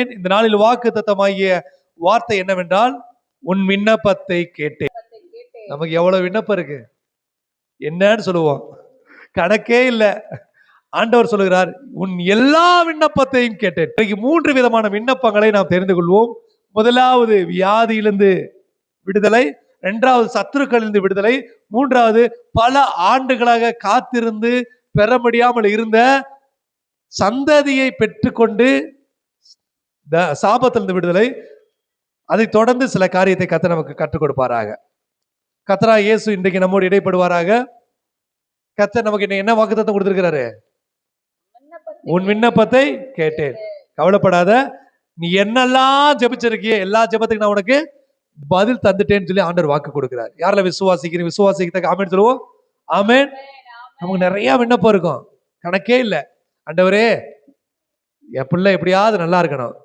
இந்த நாளில் வாக்குத்தத்தமாகிய வார்த்தை என்னவென்றால், உன் விண்ணப்பத்தை கேட்டேன். நமக்கு எவ்வளவு விண்ணப்பம் இருக்கு, என்னன்னு சொல்லுவோம், கணக்கே இல்லை. ஆண்டவர் சொல்லுகிறார், உன் எல்லா விண்ணப்பத்தையும் கேட்டேன். இன்னைக்கு 3 விதமான விண்ணப்பங்களை நாம் தெரிந்து கொள்வோம். முதலாவது வியாதியிலிருந்து விடுதலை, 2வது சத்துருக்களிலிருந்து விடுதலை, 3வது பல ஆண்டுகளாக காத்திருந்து பெற முடியாமல் இருந்த சந்ததியை பெற்றுக்கொண்டு சாபத்திலிருந்து விடுதலை. அதை தொடர்ந்து சில காரியத்தை கர்த்தர் நமக்கு கற்றுக் கொடுப்பாராக. கர்த்தராகிய இயேசு இன்றைக்கு நம்மோடு இடைப்படுவாராக. கர்த்தர் நமக்கு என்ன வாக்குத்தத்தம் கொடுத்திருக்கிறாரு? உன் விண்ணப்பத்தை கேட்டேன். கவலைப்படாத, நீ என்னெல்லாம் ஜெபிச்சிருக்கிய எல்லா ஜெபத்துக்கு நான் உனக்கு பதில் தந்துட்டேன்னு சொல்லி ஆண்டவர் வாக்கு கொடுக்கிறார். யாரில் விசுவாசிக்கிறீங்க? விசுவாசிக்க ஆமென் சொல்லுவோம். ஆமென். நமக்கு நிறைய விண்ணப்பம் இருக்கும், கணக்கே இல்லை. ஆண்டவரே, என் பிள்ளை எப்படியாவது நல்லா இருக்கணும்.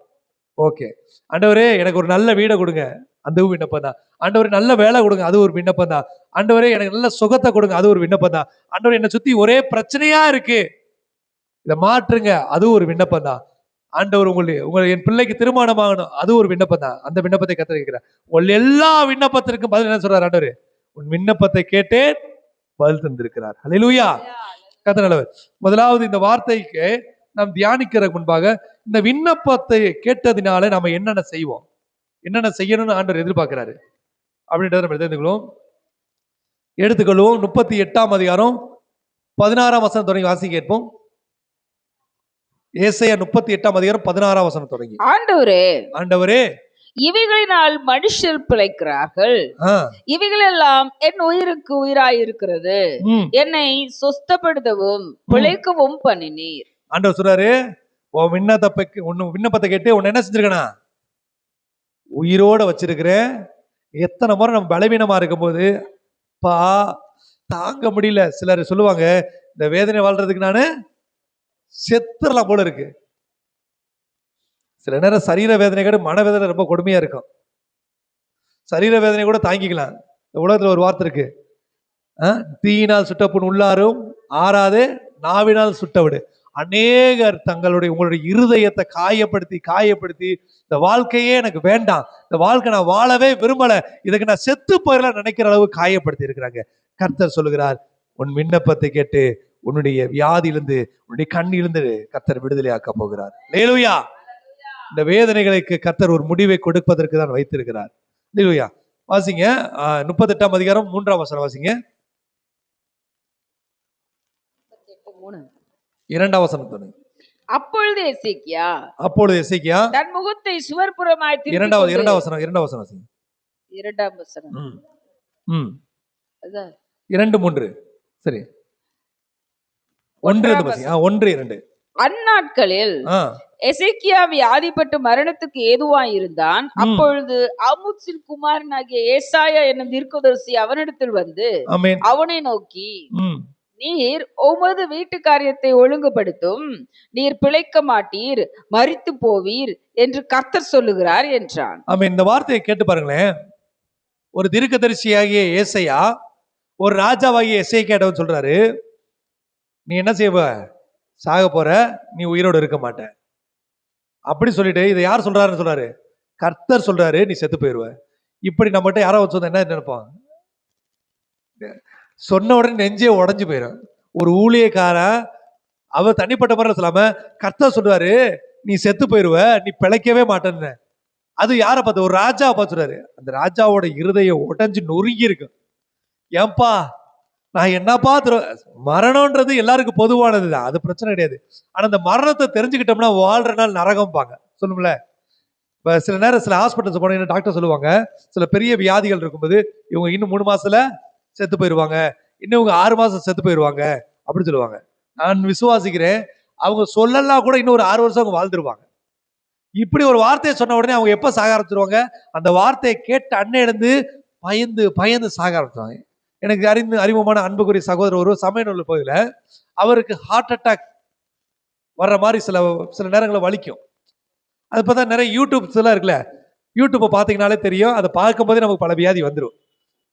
ஓகே. ஆண்டவரே, எனக்கு ஒரு நல்ல வீடை கொடுங்க, அந்த விண்ணப்பம் தான். ஆண்டவரே, நல்ல வேலை கொடுங்க, அது ஒரு விண்ணப்பம் தான். ஆண்டவரே, எனக்கு நல்ல சுகத்தை கொடுங்க, அது ஒரு விண்ணப்பம் தான். ஆண்டவரே, என்னை சுத்தி ஒரே பிரச்சனையா இருக்கு, இதை மாற்றுங்க, அது ஒரு விண்ணப்பம் தான். ஆண்டவர், என் பிள்ளைக்கு திருமணம் ஆகணும், அது ஒரு விண்ணப்பம் தான். அந்த விண்ணப்பத்தை கர்த்தர் கேட்கிறார். உங்கள் எல்லா விண்ணப்பத்திற்கும் பதில் என்ன சொல்றார் ஆண்டவர்? உன் விண்ணப்பத்தை கேட்டேன், பதில் தந்திருக்கிறார். ஹல்லேலூயா. கர்த்தர் நல்லவர். முதலாவது இந்த வார்த்தைக்கு நாம் தியானிக்கிறதுக்கு முன்பாக, இந்த விண்ணப்பத்தை கேட்டதினால நாம என்னென்ன செய்வோம், என்னென்ன செய்யணும்னு ஆண்டவர் எதிர்பார்க்கிறாரு அப்படின்றத நம்ம தெரிந்துக்கொள்வோம். எடுத்துக்கொள்வோம். 38ஆம் அதிகாரம் 16ஆம் வசனம் தொடங்கி வாசி கேட்போம். ஏசாயா 38ஆம் அதிகாரம் 16ஆம் வசனம் தொடங்கி. ஆண்டவரே, இவைகளினால் மனுஷர் பிழைக்கிறார்கள், இவைகளெல்லாம் என் உயிருக்கு உயிராயிருக்கிறது, என்னை சொஸ்தப்படுத்தவும் பிழைக்கவும் பண்ணினீர். ஆண்டவர் சொல்றாரு, உன் விண்ணப்பத்தை கேட்டு உன்னை என்ன செஞ்சிருக்கனா, உயிரோட வச்சிருக்கிறேன். எத்தனை முறை நம்ம பலவீனமா இருக்கும் போது தாங்க முடியல. சிலர் சொல்லுவாங்க, இந்த வேதனை வாழ்றதுக்கு நானு செத்துறலாம் போல இருக்கு. சில நேரம் சரீர வேதனை கூட மனவேதனை ரொம்ப கொடுமையா இருக்கும். சரீர வேதனை கூட தாங்கிக்கலாம். இந்த உலகத்துல ஒரு வார்த்தை இருக்கு, தீயினால் சுட்டப்புண் உள்ளாரும் ஆறாதே, நாவினால் சுட்டவிடு. அநேகர் உங்களுடைய இருதயத்தை காயப்படுத்தி இந்த வாழ்க்கையே எனக்கு வேண்டாம், இந்த வாழ்க்கை நான் வாழவே விரும்பல, இதுக்கு நான் செத்து போயிடலாம் நினைக்கிற அளவு காயப்படுத்தி இருக்கிறாங்க. கர்த்தர் சொல்லுகிறார், உன் விண்ணப்பத்தை கேட்டு உன்னுடைய வியாதியிலிருந்து, உன்னுடைய கண்ணிலிருந்து கர்த்தர் விடுதலை ஆக்க போகிறார். ஹல்லேலூயா. இந்த வேதனைகளுக்கு கர்த்தர் ஒரு முடிவை கொடுப்பதற்கு தான் வைத்திருக்கிறார். ஹல்லேலூயா. வாசிங்க 38ஆம் அதிகாரம் 3ஆம் வசனம் வாசிங்க. 2ஆம் வசனம் தொடங்கி. அப்பொழுது எசேக்கியா தன் முகத்தை சுவர்புறமாய் திருப்பி 2ஆம் வசனம் 2ஆம் வசனம் வாசிங்க. 2ஆம் வசனம் 2 3 சரி 1 2. அந்நாட்களில் எசேக்கியா வியாதிப்பட்டு மரணத்துக்கு ஏதுவாய் இருந்தான். அப்பொழுது ஆமோத்சின் குமாரனாகிய ஏசாயா என்னும் தீர்க்கதரிசி அவனிடத்தில் வந்து அவனை நோக்கி, நீர் உமது வீட்டு காரியத்தை ஒழுங்குபடுத்தும், நீர் பிழைக்க மாட்டீர், மரித்து போவீர் என்று கர்த்தர் சொல்லுகிறார் என்றான். இந்த வார்த்தையை கேட்டு பாருங்களேன். ஒரு தீர்க்கதரிசியாகிய ஏசாயா ஒரு ராஜாவாகிய எசேக்கியாவிடம் சொல்றாரு, நீ என்ன செய்வ, சாக போற, நீ உயிரோடு இருக்க மாட்ட அப்படி சொல்லிட்டு, இதை யார் சொல்றாருன்னு சொல்றாரு? கர்த்தர் சொல்றாரு, நீ செத்து போயிடுவ. இப்படி நம்மகிட்ட யாரோ சொன்ன என்ன நினைப்பான்? சொன்ன உடனே நெஞ்சே உடஞ்சு போயிடும். ஒரு ஊழியக்காரன் அவர் தனிப்பட்ட முறையில் சொல்லாம கர்த்தர் சொல்றாரு, நீ செத்து போயிடுவ, நீ பிழைக்கவே மாட்டேன்னு. அது யாரை பார்த்து? ஒரு ராஜாவை பார்த்து சொல்றாரு. அந்த ராஜாவோட இருதயம் உடஞ்சு நொறுங்கி இருக்கு. ஏன்பா நான் என்னப்பா மரணம்ன்றது எல்லாருக்கும் பொதுவானது தான், அது பிரச்சனை கிடையாது. ஆனா அந்த மரணத்தை தெரிஞ்சுக்கிட்டோம்னா வாழ்ற நாள் நரகம்பாங்க, சொல்லுங்கள. இப்ப சில நேரம் சில ஹாஸ்பிட்டல்ஸ் போனீங்கன்னா டாக்டர் சொல்லுவாங்க, சில பெரிய வியாதிகள் இருக்கும்போது இவங்க இன்னும் 3 மாசத்துல செத்து போயிடுவாங்க, இன்னும் இவங்க 6 மாசம் செத்து போயிடுவாங்க அப்படின்னு சொல்லுவாங்க. நான் விசுவாசிக்கிறேன், அவங்க சொல்லலாம் கூட இன்னும் ஒரு 6 வருஷம் அவங்க வாழ்ந்துருவாங்க. இப்படி ஒரு வார்த்தையை சொன்ன உடனே அவங்க எப்ப சாக ஆரம்பிச்சிருவாங்க? அந்த வார்த்தையை கேட்ட அன்னையிலிருந்து பயந்து சாக ஆரம்பிச்சிருவாங்க. எனக்கு அறிமுகமான அன்புக்குரிய சகோதரர் ஒரு சமயநூல் பகுதியில் அவருக்கு ஹார்ட் அட்டாக் வர்ற மாதிரி சில நேரங்களில் வலிக்கும். அது பார்த்தா நிறைய யூடியூப்ஸ் எல்லாம் இருக்குல்ல, யூடியூப்பை பார்த்தீங்கன்னாலே தெரியும். அதை பார்க்கும் போதே நமக்கு பல வியாதி வந்துடும்.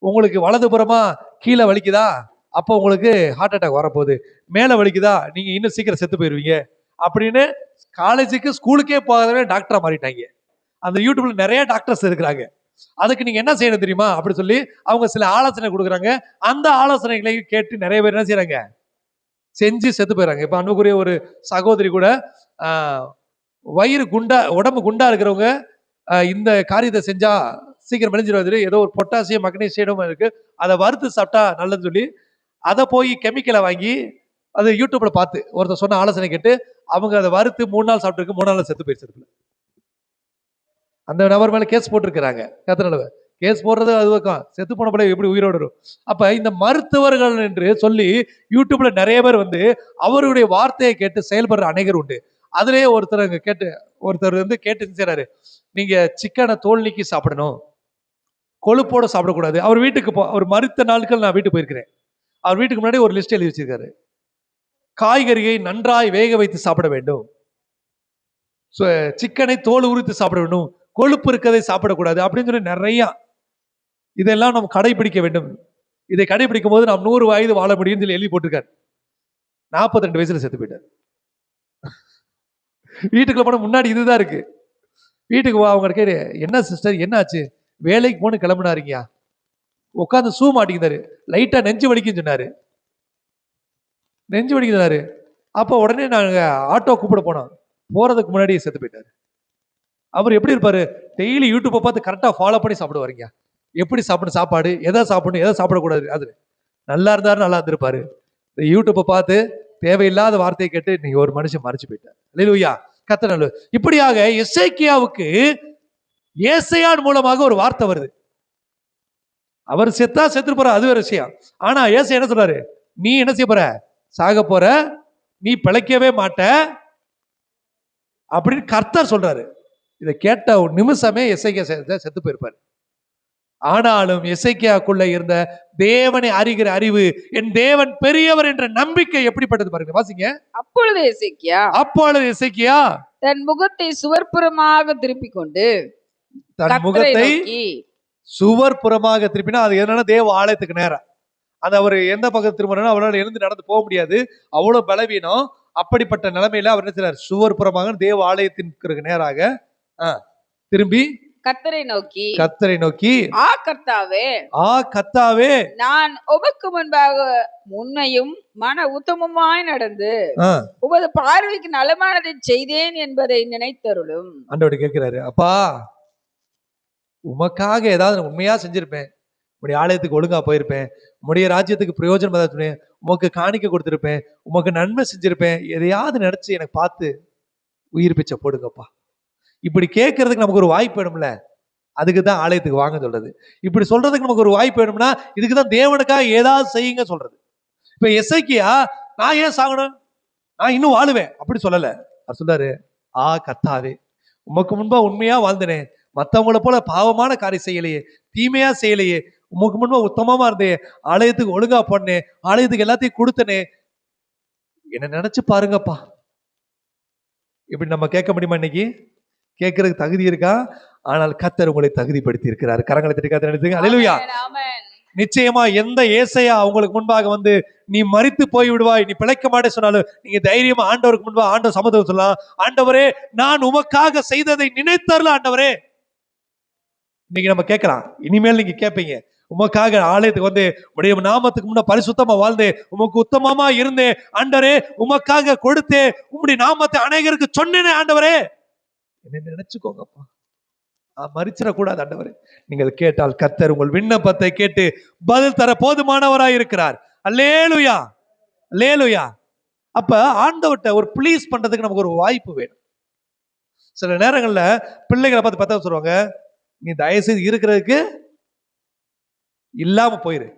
உங்களுக்கு வலதுபுறமா கீழே வலிக்குதா, அப்போ உங்களுக்கு ஹார்ட் அட்டாக் வரப்போகுது. மேலே வலிக்குதா, நீங்க இன்னும் சீக்கிரம் செத்து போயிடுவீங்க அப்படின்னு காலேஜுக்கு ஸ்கூலுக்கே போகாதவே டாக்டரா மாறிட்டாங்க. அந்த யூடியூப்ல நிறைய டாக்டர்ஸ் இருக்கிறாங்க. அதுக்கு நீங்க என்ன செய்யணும் தெரியுமா அப்படி சொல்லி அவங்க சில ஆலோசனை கொடுக்குறாங்க. அந்த ஆலோசனைகளை கேட்டு நிறைய பேர் என்ன செய்யறாங்க, செஞ்சு செத்து போயிடறாங்க. இப்ப அன்புக்குரிய ஒரு சகோதரி கூட வயிறு குண்டா, உடம்பு குண்டா இருக்கிறவங்க இந்த காரியத்தை செஞ்சா சீக்கிரம் மெலிஞ்சிருவாரு, ஏதோ ஒரு பொட்டாசியம் மக்னீசியம் இருக்கு, அதை வறுத்து சாப்பிட்டா நல்லதுன்னு சொல்லி அதை போய் கெமிக்கலை வாங்கி அது யூடியூப்ல பார்த்து ஒருத்தர் சொன்ன ஆலோசனை கேட்டு அவங்க அதை வறுத்து 3 நாள் சாப்பிட்டு 3 நாள் செத்து போயிடுச்சு. அந்த நபர் மேல கேஸ் போட்டிருக்கிறாங்க. கத்தனால கேஸ் போடுறது அது பக்கம், செத்து போன பிள்ளை எப்படி உயிரோடு வரும்? அப்ப இந்த மருத்துவர்கள் என்று சொல்லி யூடியூப்ல நிறைய பேர் வந்து அவருடைய வார்த்தையை கேட்டு செயல்படுற அநேகர் உண்டு. அதுலயே ஒருத்தர் வந்து கேட்டு செய்றாரு, நீங்க சிக்கனை தோல் நீக்கி சாப்பிடணும், கொழுப்போட சாப்பிடக்கூடாது. அவர் வீட்டுக்கு அவர் மறுத்த நாட்கள் நான் வீட்டுக்கு போயிருக்கிறேன். அவர் வீட்டுக்கு முன்னாடி ஒரு லிஸ்ட் எழுதி வச்சிருக்காரு. காய்கறியை நன்றாய் வேக வைத்து சாப்பிட வேண்டும், சிக்கனை தோல் உரித்து சாப்பிட வேண்டும், கொழுப்பு இருக்கதை சாப்பிடக்கூடாது அப்படின்னு சொல்லி நிறைய இதெல்லாம் நம்ம கடைபிடிக்க வேண்டும். இதை கடைபிடிக்கும் போது நாம் 100 வயது வாழ முடியும் சொல்லி எழுதி போட்டிருக்காரு. 42 வயசுல செத்து போயிட்டார். வீட்டுக்குள்ள போன முன்னாடி இதுதான் இருக்கு. வீட்டுக்கு அவங்க கேட்டு, என்ன சிஸ்டர் என்ன ஆச்சு? வேலைக்கு போன கிளம்புனாருங்கயா, உட்காந்து சூ மாட்டிக்கிட்டாரு, லைட்டா நெஞ்சு வலிக்குன்னு சொன்னாரு. நெஞ்சு வலிக்குறாரு. அப்ப உடனே நாங்க ஆட்டோ கூப்பிட போனோம். போறதுக்கு முன்னாடி செத்து போயிட்டாரு. அவர் எப்படி இருப்பாரு? டெய்லி யூடியூப்பை பார்த்து கரெக்டா ஃபாலோ பண்ணி சாப்பிடுவாருங்க. எப்படி சாப்பிடணும், சாப்பாடு எதை சாப்பிடணும், எதை சாப்பிடக்கூடாது, அது நல்லா இருந்தாரு, நல்லா இருந்திருப்பாரு. இந்த யூடியூப்பை பார்த்து தேவையில்லாத வார்த்தையை கேட்டு நீங்க ஒரு மனுஷன் மறைச்சு போயிட்டார். அல்லேலூயா, கர்த்தர் நல்லவர். இப்படியாக எசேக்கியாவுக்கு ஏசாயான் மூலமாக ஒரு வார்த்தை வருது. அவர் செத்தா செத்து போற, அது ஒரு விஷயம். ஆனா ஏசாயா என்ன சொல்றாரு? நீ என்ன செய்ய போற? சாக போற, நீ பிழைக்கவே மாட்ட அப்படின்னு கர்த்தர் சொல்றாரு. இதை கேட்ட ஒரு நிமிஷமே எசேக்கியா செத்து போயிருப்பாரு. ஆனாலும் எசேக்கியாக்குள்ள இருந்த தேவனை அறிகிற அறிவு, என் தேவன் பெரியவர் என்ற நம்பிக்கை எப்படிப்பட்டது பாருங்க, வாசிங்க. அப்பொழுது எசேக்கியா தன் முகத்தை சுவர்புறமாக திருப்பிக் கொண்டு, தன் முகத்தை சுவர்புறமாக திருப்பினா அது என்னன்னா தேவ ஆலயத்துக்கு நேரம். அது அவர் எந்த பக்கத்து திரும்பணும், அவரால் எழுந்து நடந்து போக முடியாது, அவ்வளவு பலவீனம். அப்படிப்பட்ட நிலைமையில அவர் என்ன செய்றார்? சுவர்புறமாக தேவ ஆலயத்திற்கு நேராக திரும்பி கர்த்தரை நோக்கி கர்த்தாவே நான் உமக்கு முன்பாக உண்மையும் மன உத்தமமாய் நடந்து உமது பார்வைக்கு நலமானதை செய்தேன் என்பதை நினைத்தருளும். ஆண்டவர் கேட்கிறாரு, அப்பா உமக்காக ஏதாவது உண்மையா செஞ்சிருப்பேன், உடைய ஆலயத்துக்கு ஒழுங்கா போயிருப்பேன், உடைய ராஜ்யத்துக்கு பிரயோஜனம் ஏதாவது உமக்கு காணிக்க கொடுத்திருப்பேன், உமக்கு நன்மை செஞ்சிருப்பேன், எதையாவது நினைச்சு எனக்கு பார்த்து உயிர் பிச்சை போடுங்கப்பா. இப்படி கேட்கறதுக்கு நமக்கு ஒரு வாய்ப்பு வேணும்ல, அதுக்கு தான் ஆலயத்துக்கு வாங்க சொல்றது. இப்படி சொல்றதுக்கு நமக்கு ஒரு வாய்ப்பு வேணும்னா இதுக்கு தான் தேவனுக்காக ஏதாவது செய்யுங்க சொல்றது. இப்ப எசேக்கியா நான் ஏன் சாகணும், நான் இன்னும் வாழுவேன் அப்படி சொல்லல. அவர் சொல்றாரு, கர்த்தாவே உமக்கு முன்பா உண்மையா வாழ்ந்தனே, மற்றவங்களை போல பாவமான காரியம் செய்யலையே, தீமையா செய்யலையே, உமக்கு முன்பா உத்தமமா இருந்தே, ஆலயத்துக்கு ஒழுங்கா போனேன், ஆலயத்துக்கு எல்லாத்தையும் கொடுத்தனே, என்ன நினைச்சு பாருங்கப்பா. இப்படி நம்ம கேட்க முடியுமா? இன்னைக்கு கேட்கறதுக்கு தகுதி இருக்கா? ஆனால் கர்த்தர் உங்களை தகுதிப்படுத்தி இருக்கிறார். கரங்களை தட்டி கர்த்தரை நினைத்துங்க. அல்லேலூயா. நிச்சயமா எந்த ஏசாயா அவங்களுக்கு முன்பாக வந்து நீ மரித்து போய் விடுவாய், நீ பிழைக்க மாட்டே சொன்னாலும் நீங்க தைரியமா ஆண்டவருக்கு முன்பாக ஆண்டவர் சமூகத்தில் சொல்லலாம், ஆண்டவரே நான் உமக்காக செய்ததை நினைத்தரல ஆண்டவரே. இன்னைக்கு நம்ம கேட்கலாம், இனிமேல் நீங்க கேட்பீங்க, உமக்காக ஆலயத்துக்கு வந்து உடைய நாமத்துக்கு முன்ன பரிசுத்தமா வாழ்ந்தே, உமக்கு உத்தமமா இருந்தே ஆண்டவரே, உமக்காக கொடுத்தே, உம்முடைய நாமத்தை அநேகருக்கு சொன்னேனே ஆண்டவரே, என்ன நினைச்சுக்கோங்கப்பா, மரிச்சிடக்கூடாது ஆண்டவரே. நீங்கள் கேட்டால் கர்த்தர் உங்கள் விண்ணப்பத்தை கேட்டு பதில் தர போதுமானவராய் இருக்கிறார். அல்லேலூயா, அல்லேலூயா. அப்ப ஆண்டவர்கிட்ட ஒரு ப்ளீஸ் பண்றதுக்கு நமக்கு ஒரு வாய்ப்பு வேணும். சில நேரங்கள்ல பிள்ளைகளை பார்த்து பார்த்தா சொல்லுவாங்க, நீ தயவு செய்து இருக்கிறதுக்கு இல்லாம போயிரு.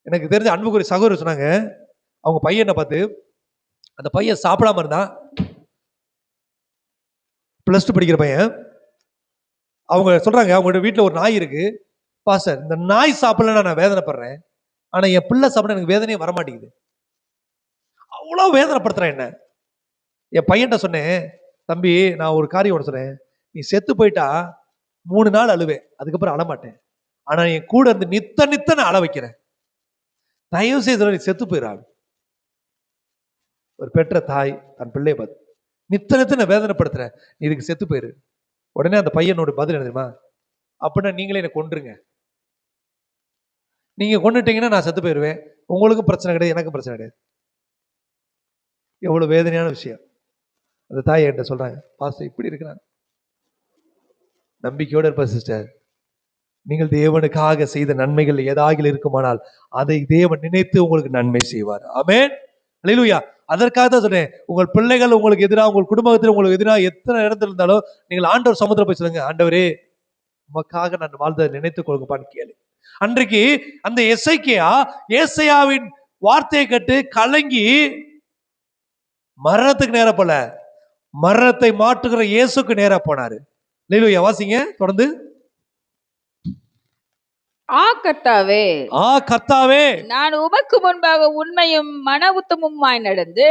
எனக்கு தெரிஞ்ச அன்புக்குரிய சகோதரர் சொன்னாங்க, அவங்க பையனை பார்த்து, அந்த பையன் சாப்பிடாம இருந்தான், +2 படிக்கிற பையன். அவங்க சொல்றாங்க, அவங்களோட வீட்டுல ஒரு நாய் இருக்கு பாஸ்டர், இந்த நாய் சாப்பிடலன்னா நான் வேதனைப்படுறேன், ஆனா என் பிள்ளை சாப்பிட எனக்கு வேதனையே வரமாட்டேங்குது, அவ்வளவு வேதனைப்படுத்துறேன் என்ன. என் பையன்கிட்ட சொன்னேன், தம்பி நான் ஒரு காரியம் ஒன்று சொன்னேன், நீ செத்து போயிட்டா 3 நாள் அழுவேன், அதுக்கப்புறம் அழமாட்டேன், ஆனா என் கூட இருந்து நித்த நான் அழ வைக்கிறேன், தயவு செய்து நீ செத்து போயிடாது. ஒரு பெற்ற தாய் தன் பிள்ளையை பார்த்து, நித்தனை வேதனைப்படுத்துறேன், நீ இதுக்கு செத்து போயிரு. உடனே அந்த பையனோட பதில் என்ன தெரியுமா? அப்படின்னா நீங்களே என்னை கொன்றுங்க, நீங்க கொண்டுட்டீங்கன்னா நான் செத்து போயிடுவேன், உங்களுக்கும் பிரச்சனை கிடையாது, எனக்கும் பிரச்சனை கிடையாது. எவ்வளவு வேதனையான விஷயம். அந்த தாய் என்கிட்ட சொல்றாங்க, பாஸ்டர் இப்படி இருக்கிறாங்க. நம்பிக்கையோடு இருப்ப சிஸ்டர். நீங்கள் தேவனுக்காக செய்த நன்மைகள் ஏதாவது இருக்குமானால் அதை தேவன் நினைத்து உங்களுக்கு நன்மை செய்வார். ஆமென், அல்லேலூயா. அதற்காக தான் சொல்றேன், உங்கள் பிள்ளைகள் உங்களுக்கு எதிராக, உங்கள் குடும்பத்தில் உங்களுக்கு எதிராக எத்தனை இடத்துல இருந்தாலும் நீங்கள் ஆண்டவர் சமுத்திரம் போய் சொல்லுங்க, ஆண்டவரே உமக்காக நான் வாழ்ந்ததை நினைத்துக் கொள்ளுங்கப்பான்னு கேளு. அன்றைக்கு அந்த எசேக்கியா ஏசாயாவின் வார்த்தையை கேட்டு கலங்கி மரணத்துக்கு நேரா போல, மரணத்தை மாற்றுகிற இயேசுக்கு நேரா போனாரு. அல்லேலூயா. வாசிங்க தொடர்ந்து. கர்த்தாவே, நான் உமக்கு முன்பாக உண்மையும் மன உத்தமுமாய் நடந்து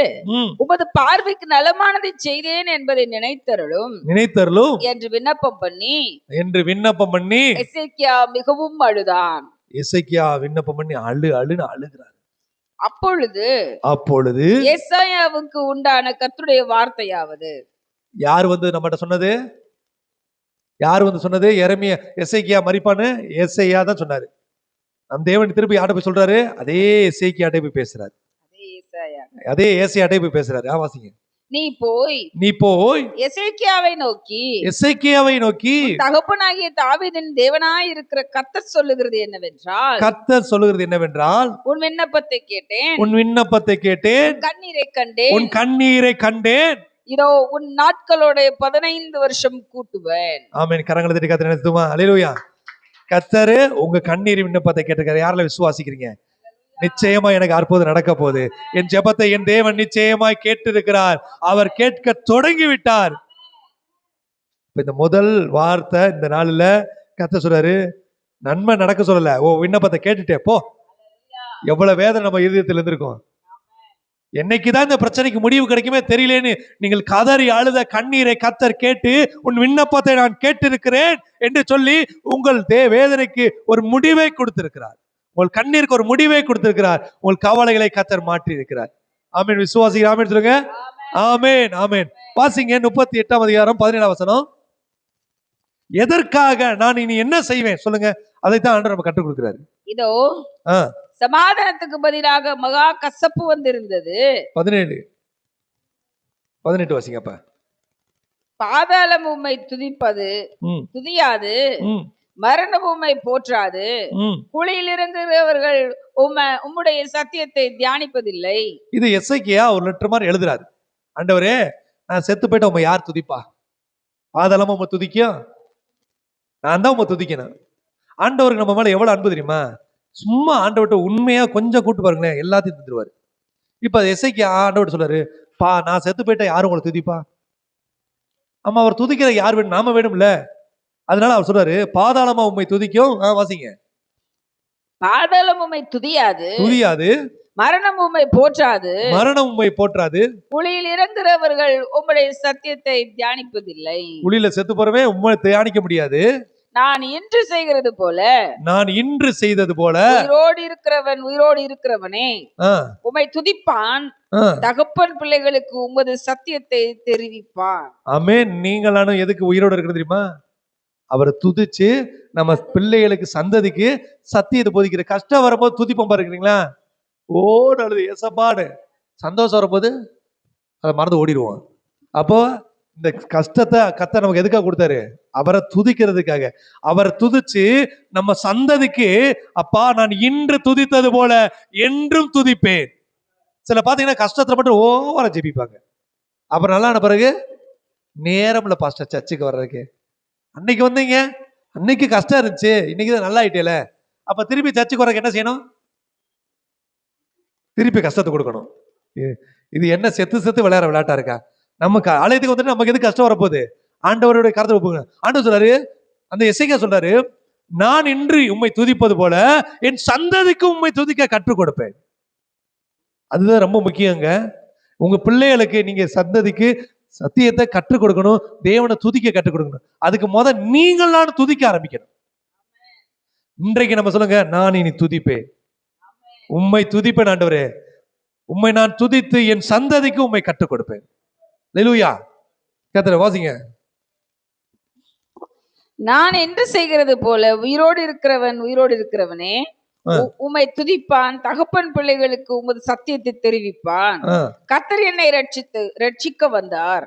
உமது பார்வைக்கு நலமானதை செய்தேன் என்பதை நினைத்தருளும் என்று விண்ணப்பம் பண்ணி எசேக்கியா மிகவும் அழுதான். எசேக்கியா விண்ணப்பம் பண்ணி அழுன்னு அழுகிறார். அப்பொழுது ஏசாயாவுக்கு உண்டான கர்த்தருடைய வார்த்தையாவது, யார் நம்மகிட்ட சொன்னது? யார் சொன்னது? எரேமியா. எசேக்கியா மரிப்பான்னு ஏசாயா தான் சொன்னாரு. நம் தேவன் திருப்பி யார்ட்ட போய் சொல்றாரு? அதே எசேக்கியாட்ட போய் பேசுறாரு. அதே ஏசாயாட்ட போய் பேசுறாரு. வாசிங்க. நீ போய் எசேக்கியாவை நோக்கி தகப்பனாகிய தாவீதின் தேவனாய் இருக்கிற கர்த்தர் சொல்லுகிறது என்னவென்றால், உன் விண்ணப்பத்தை கேட்டேன், உன் கண்ணீரை கண்டேன், இதோ உன் நாட்களோட 15 வருஷம் கூட்டுவேன். ஆமென். கரங்களை தட்டி கர்த்தரை நினைத்துமா. அல்லேலூயா. கர்த்தர் உங்க கண்ணீர் விண்ணப்பத்தை கேட்டிருக்காரு. யாரெல்லாம் விசுவாசிக்கிறீங்க? நிச்சயமா எனக்கு அற்புதம் நடக்க போகுது. என் ஜெபத்தை என் தேவன் நிச்சயமாய் கேட்டிருக்கிறார். அவர் கேட்க தொடங்கி விட்டார். இந்த முதல் வார்த்தை இந்த நாளில் கர்த்தர் சொல்றாரு, நன்மை நடக்க சொல்லல, ஓ விண்ணப்பத்தை கேட்டுட்டே போ. எவ்வளவு வேதனை நம்ம இதயத்தில் இருந்திருக்கும். என்னைக்குதான் இந்த பிரச்சனைக்கு முடிவு கிடைக்குமே தெரியலேன்னு நீங்கள் கதறி அழுத கண்ணீரை கர்த்தர் கேட்டு, உன் விண்ணப்பத்தை நான் கேட்டிருக்கிறேன் என்று சொல்லி உங்கள் வேதனைக்கு ஒரு முடிவை கொடுத்திருக்கிறார். உங்கள் கண்ணீருக்கு ஒரு முடிவை கொடுத்திருக்கிறார். உங்கள் கவலைகளை கர்த்தர் மாற்றி இருக்கிறார். ஆமென். விசுவாசிகள் ஆமென் சொல்லுங்க. ஆமென், ஆமென். வாசிங்க 38ஆம் அதிகாரம் 17ஆம் வசனம். எதற்காக நான் இனி என்ன செய்வேன் சொல்லுங்க. அதைத்தான் ஆண்டவர் நம்ம கற்றுக் கொடுக்கிறாரு. இதோ சமாதானத்துக்கு பதிலாக மகா கசப்பு வந்திருந்தது. 17 வாசிங்கப்ப. பாதாளம் உம்மை துதியாது, மரணம் உம்மை போற்றாது, குழியில் இருக்கிறவர்கள் உம்முடைய சத்தியத்தை தியானிப்பதில்லை. இது எசேக்கியா ஒரு லெட்டர் மாதிரி எழுதுறாரு. ஆண்டவரே, நான் செத்து போயிட்டு உம்மை யார் துதிப்பா? பாதாளமா உம்மை துதிக்கும்? நான் தான் உம்மை துதிக்கணும். ஆண்டவருக்கு நம்ம மேல எவ்வளவு அன்பு தெரியுமா? சும்மா ஆண்டவர்கிட்ட உண்மையா கொஞ்சம் கூட்டு பாருங்களேன், எல்லாத்தையும் தந்துருவாரு. இப்ப எசேக்கியா ஆண்டவர்கிட்ட சொல்றாரு, நான் செத்து போயிட்டா யாரும் உங்களை துதிப்பா? ஆமா, அவர் துதிக்கிற யார் வேணும்? நாம வேணும்ல. அதனால அவர் சொல்றாரு, பாதாளமா உம்மை துதிக்கும். வாசிங்க. பாதாளம் உம்மை துதியாது, மரணம் உம்மை போற்றாது, குழியில் இறங்குறவர்கள் உம்முடைய சத்தியத்தை தியானிப்பதில்லை. குழியில செத்து போறவே உம்மை தியானிக்க முடியாது. நான் இன்று செய்தது போல உயிரோடு இருக்கிறவனே உம்மை துதிப்பான், தகப்பன் பிள்ளைகளுக்கு உமது சத்தியத்தை தெரிவிப்பான். ஆமென். நீங்களானும் எதுக்கு உயிரோடு இருக்கிறது தெரியுமா? அவரை துதிச்சு நம்ம பிள்ளைகளுக்கு சந்ததிக்கு சத்தியத்தை போதிக்கிற. கஷ்டம் வரும்போது துதிப்போம் பாருங்களா, ஓடு அழுது ஏசப்பாடு. சந்தோஷம் வரும்போது அதை மறந்து ஓடிடுவோம். அப்போ இந்த கஷ்டத்தை கர்த்தர் நமக்கு எதுக்காக கொடுத்தாரு? அவரை துதிக்கிறதுக்காக. அவரை துதிச்சு நம்ம சந்ததிக்கு, அப்பா நான் இன்று துதித்தது போல என்றும் துதிப்பேன். சில பாத்தீங்கன்னா கஷ்டத்துல மட்டும் ஓவரா ஜெபிப்பாங்க. அப்புறம் நல்லா பிறகு நேரம்ல பாஸ்டர் சர்ச்சுக்கு வர்றதுக்கு. அன்னைக்கு வந்தீங்க, அன்னைக்கு கஷ்டம் இருந்துச்சு, இன்னைக்குதான் நல்லா ஆயிட்டேல. அப்ப திருப்பி சர்ச்சுக்கு வர்றதுக்கு என்ன செய்யணும்? திருப்பி கஷ்டத்தை கொடுக்கணும். இது என்ன செத்து விளையாட விளையாட்டா இருக்கா? நமக்கு ஆலயத்துக்கு வந்துட்டு நமக்கு எது கஷ்டம் வரப்போகுது? ஆண்டவருடைய கருத்தை ஒப்புங்க. ஆண்டவர் சொல்றாரு, அந்த எசேக்கியா சொல்றாரு, நான் இன்று உம்மை துதிப்பது போல என் சந்ததிக்கு உம்மை துதிக்க கற்றுக் கொடுப்பேன். அதுதான் ரொம்ப முக்கியங்க. உங்க பிள்ளைகளுக்கு நீங்க சந்ததிக்கு சத்தியத்தை கற்றுக் கொடுக்கணும், தேவனை துதிக்க கற்றுக் கொடுக்கணும். அதுக்கு நீங்களான துதிக்க ஆரம்பிக்கணும். இன்றைக்கு நம்ம சொல்லுங்க, நான் இனி துதிப்பேன், உம்மை துதிப்பேன் ஆண்டவரே, உம்மை நான் துதித்து என் சந்ததிக்கு உம்மை கற்றுக் கொடுப்பேன். அல்லேலூயா. கர்த்தரை வாசிங்க. நான் என்று செய்கிறது போல உயிரோடு இருக்கிறவனே உம்மை துதிப்பான். தகப்பன் பிள்ளைகளுக்கு உமது சத்தியத்தை தெரிவிப்பான். கர்த்தர் என்னை ரட்சிக்க வந்தார்.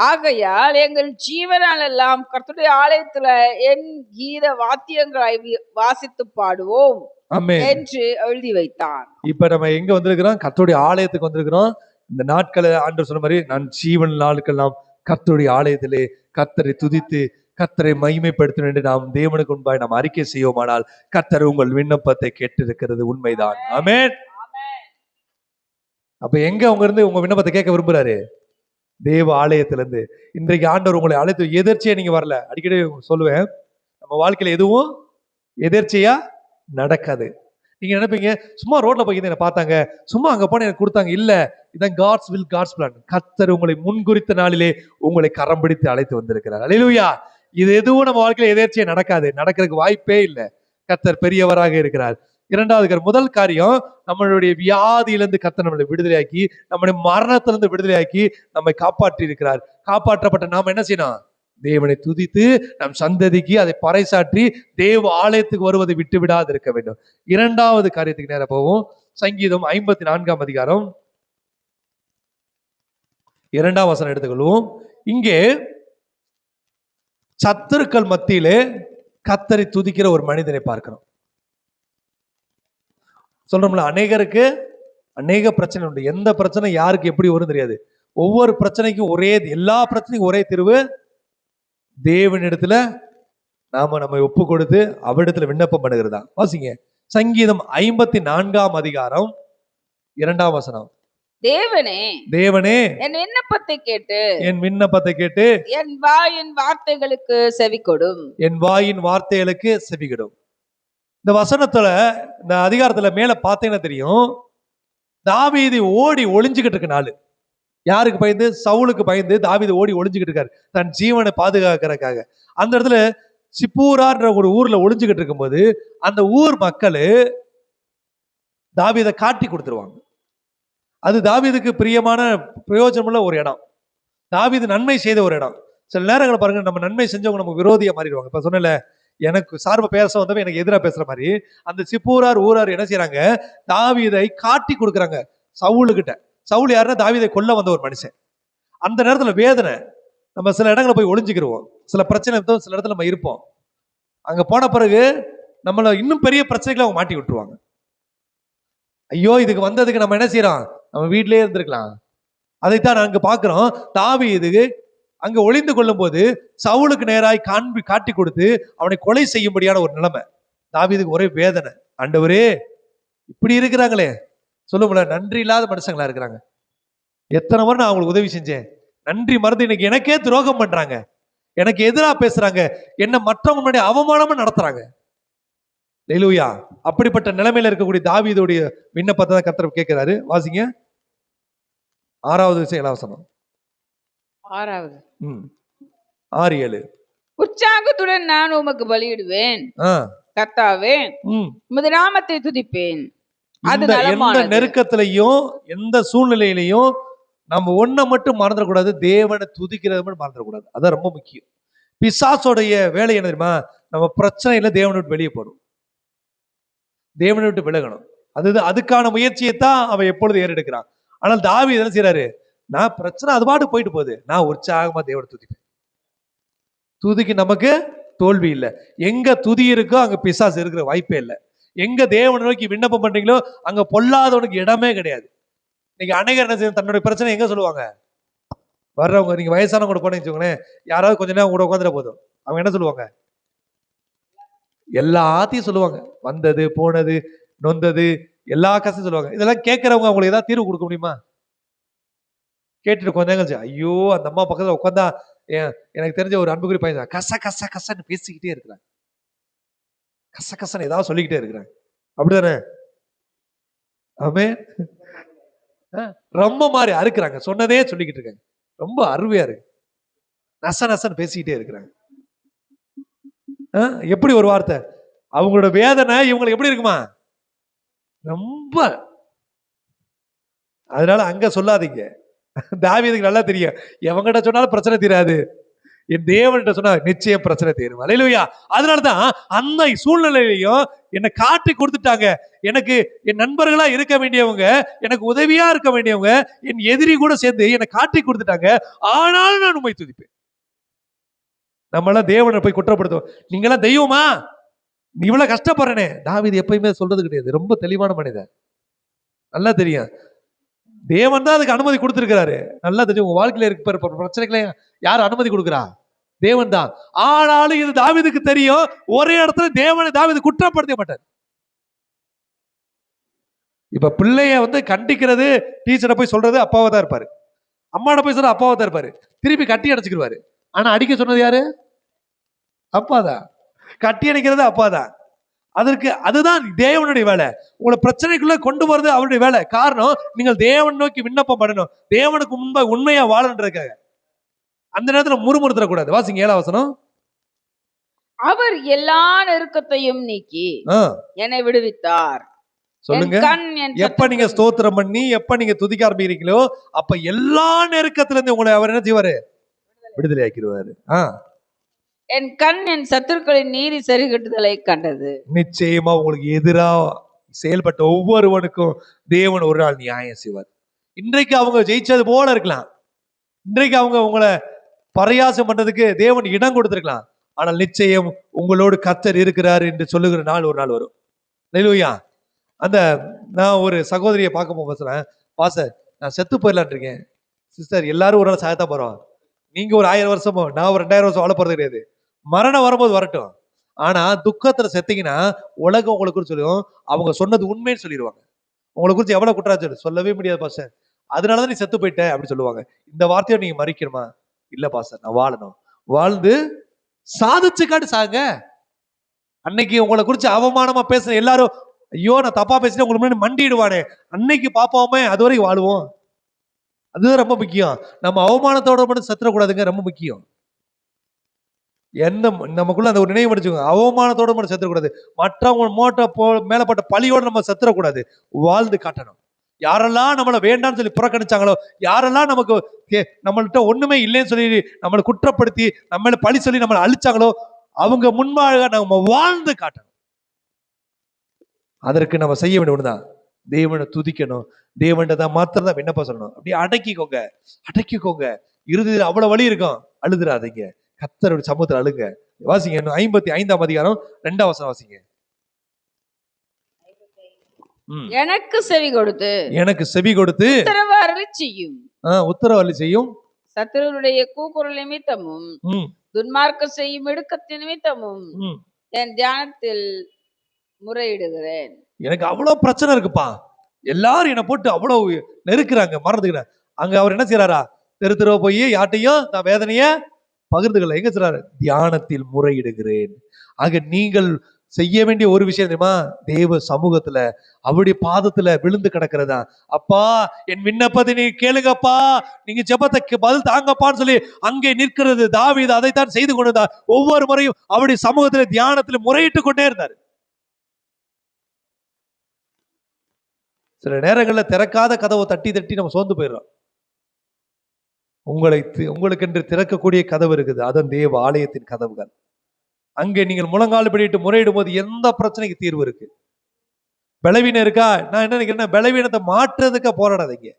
ஆகையால் எங்கள் ஜீவனால் எல்லாம் கர்த்தருடைய ஆலயத்துல என் கீத வாத்தியங்களை வாசித்து பாடுவோம் என்று எழுதி வைத்தான். இப்ப நம்ம எங்க வந்திருக்கிறோம்? கர்த்தருடைய ஆலயத்துக்கு வந்திருக்கிறோம். இந்த நாட்களை ஆண்டவர் சொன்ன மாதிரி நான் ஜீவன் நாட்கள்லாம் கர்த்தருடைய ஆலயத்திலே கர்த்தரை துதித்து கர்த்தரை மகிமைப்படுத்தணும் என்று நாம் தேவனுக்கு முன்பாய் நாம் அறிக்கை செய்வோமானால் கர்த்தர் உங்கள் விண்ணப்பத்தை கேட்டிருக்கிறது உண்மைதான். ஆமென். அப்ப எங்க உங்க இருந்து உங்க விண்ணப்பத்தை கேட்க விரும்புறாரு? தேவ ஆலயத்திலிருந்து. இன்றைக்கு ஆண்டவர் உங்களை அழைத்து எதிர்ச்சியா நீங்க வரல. அடிக்கடி சொல்லுவேன், நம்ம வாழ்க்கையில எதுவும் எதிர்ச்சியா நடக்காது. நீங்க நினைப்பீங்க, சும்மா ரோட்ல போய் என்ன பார்த்தாங்க, சும்மா அங்க போன எனக்கு கொடுத்தாங்க. இல்ல, இதான் காட்ஸ் வில், காட்ஸ் பிளான். கர்த்தர் உங்களை முன்குறித்த நாளிலே உங்களை கரம் பிடித்து அழைத்து வந்திருக்கிறார். அல்லேலூயா. இது எதுவும் நம்ம வாழ்க்கையில எதேர்ச்சியா நடக்காது, நடக்கிறதுக்கு வாய்ப்பே இல்லை. கர்த்தர் பெரியவராக இருக்கிறார். இரண்டாவது முதல் காரியம், நம்மளுடைய வியாதியிலிருந்து கர்த்தர் நம்மளை விடுதலையாக்கி, நம்முடைய மரணத்திலிருந்து விடுதலையாக்கி நம்மை காப்பாற்றி இருக்கிறார். காப்பாற்றப்பட்ட நாம் என்ன செய்யணும்? தேவனை துதித்து நம் சந்ததிக்கு அதை பறைசாற்றி தேவ ஆலயத்துக்கு வருவதை விட்டு விடாது இருக்க வேண்டும். இரண்டாவது காரியத்துக்கு நேரம் போவோம். சங்கீதம் 54 அதிகாரம் 2ஆம் வசனம் எடுத்துக்கொள்வோம். இங்கே சத்துருக்கள் மத்தியிலே கர்த்தரை துதிக்கிற ஒரு மனிதனை பார்க்கிறோம். சொல்றோம்ல, அநேகருக்கு அநேக பிரச்சனை உண்டு. எந்த பிரச்சனை யாருக்கு எப்படி வரும் தெரியாது. ஒவ்வொரு பிரச்சனைக்கும் எல்லா பிரச்சனைக்கும் ஒரே தீர்வு தேவனிடத்துல நம்மை ஒப்பு கொடுத்து அவரிடத்துல விண்ணப்பம் பண்ணுகிறதா. வாசிங்க சங்கீதம் 54ஆம் அதிகாரம் 2ஆம் வசனம். தேவனே என் விண்ணப்பத்தை கேட்டு என் வாயின் வார்த்தைகளுக்கு செவிகொடும். என் வாயின் வார்த்தைகளுக்கு செவிகொடும். இந்த வசனத்துல, இந்த அதிகாரத்துல மேல பார்த்தீங்கன்னா தெரியும், தாவீது ஓடி ஒளிஞ்சுக்கிட்டு இருக்க நாள். யாருக்கு பயந்து? சவுலுக்கு பயந்து தாவீது ஓடி ஒளிஞ்சுக்கிட்டு இருக்காரு, தன் ஜீவனை பாதுகாக்கிறதுக்காக. அந்த இடத்துல சிப்பூரான்ற ஒரு ஊர்ல ஒளிஞ்சுக்கிட்டு இருக்கும்போது அந்த ஊர் மக்கள் தாவீதை காட்டி கொடுத்துருவாங்க. அது தாவீதுக்கு பிரியமான பிரயோஜனமுள்ள ஒரு இடம், தாவீது நன்மை செய்த ஒரு இடம். சில நேரங்களை பாருங்க, நம்ம நன்மை செஞ்சவங்க நமக்கு விரோதியா மாறிடுவாங்க. இப்ப சொன்னல, எனக்கு சார்பை பேச வந்தவங்க எனக்கு எதிராக பேசுற மாதிரி அந்த சிப்பூரார் ஊரார் என்ன செய்யறாங்க? தாவீதை காட்டி கொடுக்குறாங்க சவுலுகிட்ட. சவுல் யாருன்னா தாவீதை கொல்ல வந்த ஒரு மனுஷன். அந்த நேரத்துல வேதனை, நம்ம சில இடங்களை போய் ஒளிஞ்சுக்கிடுவோம். சில பிரச்சனை சில இடத்துல நம்ம இருப்போம். அங்க போன பிறகு நம்மள இன்னும் பெரிய பிரச்சனைகளை அவங்க மாட்டி விட்டுருவாங்க. ஐயோ, இதுக்கு வந்ததுக்கு நம்ம என்ன செய்யறோம்? நம்ம வீட்டிலேயே இருந்திருக்கலாம். அதைத்தான் அங்க பாக்குறோம். தாவீது அங்க ஒளிந்து கொள்ளும் போது சவுலுக்கு நேராய் காட்டி கொடுத்து அவனை கொலை செய்யும்படியான ஒரு நிலைமை. தாவீதுக்கு ஒரே வேதனை. ஆண்டவரே, இப்படி இருக்கிறாங்களே, சொல்லுங்கள, நன்றி இல்லாத மனுஷங்களா இருக்கிறாங்க. எத்தனை முறை நான் அவங்களுக்கு உதவி செஞ்சேன், நன்றி மறந்து இன்னைக்கு எனக்கே துரோகம் பண்றாங்க, எனக்கு எதிராக பேசுறாங்க, என்ன மற்றவங்க முன்னாடி அவமானமா நடத்துறாங்க. அல்லேலூயா. அப்படிப்பட்ட நிலைமையில இருக்கக்கூடிய தாவீதுடைய விண்ணப்பத்தை தான் கர்த்தர் கேட்கிறாரு. வாசிங்க 6வது 7 வசனம். 6:7. உற்சாகத்துடன் நான் உமக்கு பலியிடுவேன் கர்த்தாவே, உமது நாமத்தை துதிப்பேன். எந்த நெருக்கத்திலையும் எந்த சூழ்நிலையிலையும் நம்ம ஒன்ன மட்டும் மறந்துடக்கூடாது, தேவனை துதிக்கிறது மட்டும் மறந்துடக்கூடாது. அதான் ரொம்ப முக்கியம். பிசாசோடைய வேலை என்ன தெரியுமா? நம்ம பிரச்சனையில தேவனை விட்டு வெளியே போகணும், தேவனை விட்டு விலகணும். அதுக்கான முயற்சியை தான் அவன் எப்பொழுது ஏறெடுக்கிறான். ஆனால் தாவீது என்ன செய்யறாரு? நான் பிரச்சனை அது பாட்டு போயிட்டு போகுது, நான் உற்சாகமா தேவனை துதிப்பேன். துதிக்கு நமக்கு தோல்வி இல்லை. எங்க துதி இருக்கோ அங்க பிசாசு இருக்கிற வாய்ப்பே இல்லை. எங்க தேவனை நோக்கி விண்ணப்பம் பண்றீங்களோ அங்க பொல்லாதவனுக்கு இடமே கிடையாது. நீங்க அநேகர் என்ன செய்ய, தன்னுடைய பிரச்சனை எங்க சொல்லுவாங்க? வர்றவங்க, நீங்க வயசானவங்க கூட போனீங்கன்னு வச்சுக்கோங்களேன், யாராவது கொஞ்ச நேரம் கூட உட்காந்துட போதும், அவங்க என்ன சொல்லுவாங்க? எல்லாத்தையும் சொல்லுவாங்க. வந்தது போனது நொந்தது எல்லா கஷ்டம் சொல்லுவாங்க. இதெல்லாம் கேட்கறவங்க அவங்களுக்கு ஏதாவது தீர்வு கொடுக்க முடியுமா? கேட்டுட்டு கொஞ்ச நேரம், ஐயோ அந்த அம்மா பக்கத்துல உட்காந்தா எனக்கு தெரிஞ்ச ஒரு அன்புக்குறி பையன் கச கச கசன்னு பேசிக்கிட்டே இருக்கிறாங்க, கச கசன்னு ஏதாவது சொல்லிக்கிட்டே இருக்கிறாங்க. அப்படிதானே? ஆமே. ரொம்ப மாதிரி அறுக்குறாங்க, சொன்னதே சொல்லிக்கிட்டு இருக்காங்க, ரொம்ப அருமையா இருக்கு, நச நசன்னு பேசிக்கிட்டே இருக்கிறாங்க. எப்படி ஒரு வார்த்தை? அவங்களோட வேதனை இவங்களுக்கு எப்படி இருக்குமா? ரொம்ப. அதனால அங்க சொல்லாதீங்க. தாவீதுக்கு நல்லா தெரியும், எவங்கிட்ட சொன்னாலும் பிரச்சனை தீராது, என் தேவன்கிட்ட சொன்னா நிச்சயம் பிரச்சனை தீரும். அல்லேலூயா. அதனாலதான் அந்த சூழ்நிலையிலையும் என்னை காட்டி கொடுத்துட்டாங்க. எனக்கு என் நண்பர்களா இருக்க வேண்டியவங்க, எனக்கு உதவியா இருக்க வேண்டியவங்க, என் எதிரி கூட சேர்ந்து என்னை காட்டி கொடுத்துட்டாங்க. ஆனாலும் நான் உம்மை துதிப்பேன். நம்மளாம் தேவனை போய் குற்றப்படுத்துவோம், நீங்களாம் தெய்வமா, நீ இவ்வளவு கஷ்டப்படுறனே. தாவீது எப்பயுமே சொல்றது கிடையாது. ரொம்ப தெளிவான மனிதன், நல்லா தெரியும். தேவன் தான் அதுக்கு அனுமதி கொடுத்திருக்கிறாரு. நல்லா தெரியும். உங்க வாழ்க்கையில இருக்க பிரச்சனைகளை யார் அனுமதி கொடுக்கிறா? தேவன் தான். ஆனாலும் இது தாவீதுக்கு தெரியும், ஒரே இடத்துல தேவனை தாவீது குற்றப்படுத்த மாட்டார். இப்ப பிள்ளைய கண்டிக்கிறது, டீச்சரை போய் சொல்றது அப்பாவா தான் இருப்பாரு, அம்மாட்ட போய் சொல்றது அப்பாவா தான் இருப்பாரு, திருப்பி கட்டி அடைச்சுக்கிடுவாரு. ஆனா அடிக்க சொன்னது யாரு? அப்பாதான். கட்டி அணைக்கிறது அப்பாதான். அதற்கு அதுதான் தேவனுடைய வேலை. உங்களை பிரச்சனைக்குள்ள கொண்டு வருது அவருடைய வேலை. காரணம், நீங்கள் தேவன் நோக்கி விண்ணப்பம் பண்ணணும், தேவனுக்கு முன்பாக உண்மையா வாழன்றதுக்காக. அந்த நேரத்துல முறுமுறுத்தர கூடாது. வாசிங்க 7ஆம் வசனம். அவர் எல்லா நெருக்கத்தையும் நீக்கி என்னை விடுவித்தார். சொல்லுங்க. எப்ப நீங்க ஸ்தோத்திரம் பண்ணி, எப்ப நீங்க துதிக்க ஆரம்பிக்கிறீங்களோ, அப்ப எல்லா நெருக்கத்துல இருந்து உங்களை அவர் என்ன செய்வாரு? விடுதலை ஆக்கிடுவாரு. என் கண் என் சத்துருக்களின் நீதி சரிகட்டுதலை கண்டது. நிச்சயமா உங்களுக்கு எதிராக செயல்பட்ட ஒவ்வொருவனுக்கும் தேவன் ஒரு நாள் நியாயம் செய்வார். இன்றைக்கு அவங்க ஜெயிச்சது போல இருக்கலாம், இன்றைக்கு அவங்க உங்களை பரியாசம் பண்றதுக்கு தேவன் இடம் கொடுத்திருக்கலாம். ஆனால் நிச்சயம் உங்களோடு கர்த்தர் இருக்கிறார் என்று சொல்லுகிற நாள் ஒரு நாள் வரும். அல்லேலூயா. நான் ஒரு சகோதரியை பார்க்க போகிறேன், பாஸ்டர் நான் செத்து போயிடலான் இருக்கேன். சிஸ்டர், எல்லாரும் ஒரு நாள் சாகத்தான் போறோம். நீங்க ஒரு 1000 வருஷமோ நான் ஒரு 2000 வருஷம் வாழ போறது கிடையாது. மரணம் வரும்போது வரட்டும். ஆனா துக்கத்துல செத்தீங்கன்னா உலகம் உங்களை குறித்து சொல்லுவோம், அவங்க சொன்னது உண்மைன்னு சொல்லிடுவாங்க. உங்களை குறித்து எவ்வளவு குற்றாச்சு சொல்லவே முடியாது பாஸ்டர், அதனாலதான் நீ செத்து போயிட்ட அப்படி சொல்லுவாங்க. இந்த வார்த்தையை நீங்க மறிக்கணுமா? இல்ல பாஸ்டர், நான் வாழணும், வாழ்ந்து சாதிச்சு காட்டு சாங்க. அன்னைக்கு உங்களை குறித்து அவமானமா பேசுற எல்லாரும், ஐயோ நான் தப்பா பேசிட்டு உங்களுக்கு முன்னாடி மண்டிடுவானே, அன்னைக்கு பாப்பாமே, அது வரைக்கும் வாழுவோம். அதுதான் ரொம்ப முக்கியம். நம்ம அவமானத்தோட மட்டும் செத்துறக்கூடாதுங்க, ரொம்ப முக்கியம். நமக்குள்ள அந்த ஒரு நினைவு படிச்சுக்கோங்க, அவமானத்தோட மட்டும் செத்துறக்கூடாது, மற்றவங்க மேலப்பட்ட பழியோட நம்ம செத்துறக்கூடாது, வாழ்ந்து காட்டணும். யாரெல்லாம் நம்மளை வேண்டாம்னு சொல்லி புறக்கணிச்சாங்களோ, யாரெல்லாம் நம்மள்கிட்ட ஒண்ணுமே இல்லைன்னு சொல்லி நம்மளை குற்றப்படுத்தி நம்மள பழி சொல்லி நம்மளை அழிச்சாங்களோ, அவங்க முன்பாக நம்ம வாழ்ந்து காட்டணும். அதற்கு நம்ம செய்ய வேண்டிய ஒண்ணுதான், தேவனை துதிக்கணும், தேவன்தான் மாத்திரம் தான் விண்ணப்பம் சொல்லணும். அப்படியே அடக்கிக்கோங்க. இறுதியில் அவ்வளவு வழி இருக்கும், அழுதுறாதீங்க, கர்த்தருடைய சமூகத்தில் அழுங்க. வாசிங்க 55ஆம் அதிகாரம் 2ஆம் வசனம் வாசிங்க. எனக்கு செவி கொடுத்து உத்தரவு செய்யும் சத்துருடைய கூக்குரல் நிமித்தமும் துன்மார்க்கம் செய்யும் இடுக்கத்தின் நிமித்தமும் என் தியானத்தில் முறையிடுகிறேன். எனக்கு அவ்வளவு பிரச்சனை இருக்குப்பா, எல்லாரும் என்னை போட்டு அவ்வளவு நெருக்குறாங்க, மறந்துக்கிறேன். அங்க அவர் என்ன செய்யறாரா? தெரு போய் யார்ட்டையும் நான் வேதனைய பகிர்ந்துக்கல. எங்க சொல்றாரு? தியானத்தில் முறையிடுகிறேன். ஆக நீங்கள் செய்ய வேண்டிய ஒரு விஷயம் தெரியுமா? தேவ சமூகத்துல அவருடைய பாதத்துல விழுந்து கிடக்கிறதா. அப்பா என் விண்ணப்பத்தை நீ கேளுங்கப்பா, நீங்க ஜெபத்தை பதில் தாங்கப்பான்னு சொல்லி அங்கே நிற்கிறது. தாவீது அதைத்தான் செய்து கொண்டிருந்தார். ஒவ்வொரு முறையும் அவருடைய சமூகத்துல தியானத்துல முறையிட்டு கொண்டே இருந்தார். சில நேரங்கள்ல திறக்காத கதவை தட்டி நம்ம சோர்ந்து போயிடுறோம். உங்களுக்கு என்று திறக்கக்கூடிய கதவு இருக்குது, அதன் தேவ ஆலயத்தின் கதவுகள். அங்கே நீங்கள் முழங்கால் படிட்டு முறையிடும் போது எந்த பிரச்சனைக்கு தீர்வு இருக்கு. பலவீனம் இருக்கா? நான் என்ன நினைக்கிறேன், பலவீனத்தை மாற்றுறதுக்கு போராடாதீங்க,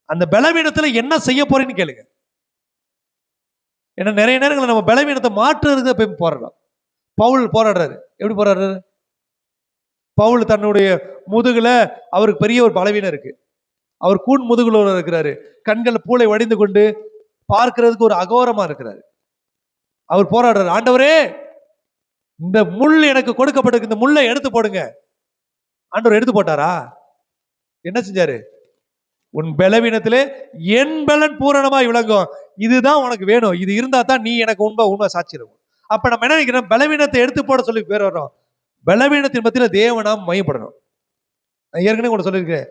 அந்த பலவீனத்துல என்ன செய்ய போறேன்னு கேளுங்க. ஏன்னா நிறைய நேரங்கள் நம்ம பலவீனத்தை மாற்றுறதுக்கு போய் போராடலாம். பவுல் போராடுறாரு. எப்படி போராடுறாரு? பவுல் தன்னுடைய முதுகுல அவருக்கு பெரிய ஒரு பலவீனம் இருக்கு, அவர் கூன் முதுகுல இருக்கிறாரு, கண்கள் பூளை வடிந்து கொண்டு பார்க்கிறதுக்கு ஒரு அகோரமா இருக்கிறாரு. அவர் போராடுறாரு, ஆண்டவரே இந்த முள் எனக்கு கொடுக்கப்பட்டிருக்கு, இந்த முள்ளை எடுத்து போடுங்க. ஆண்டவர் எடுத்து போட்டாரா? என்ன செஞ்சாரு? உன் பலவீனத்திலே என் பலன் பூரணமாய் விளங்கும், இதுதான் உனக்கு வேணும், இது இருந்தா தான் நீ எனக்கு உண்மை சாட்சி இருக்கும். அப்ப நம்ம என்ன நினைக்கிறோம்? பலவீனத்தை எடுத்து போட சொல்லி பேர் வர்றோம். பலவீனத்தின் மத்தியில தேவனாம் மையப்படணும். நான் ஏற்கனவே கூட சொல்லியிருக்கேன்,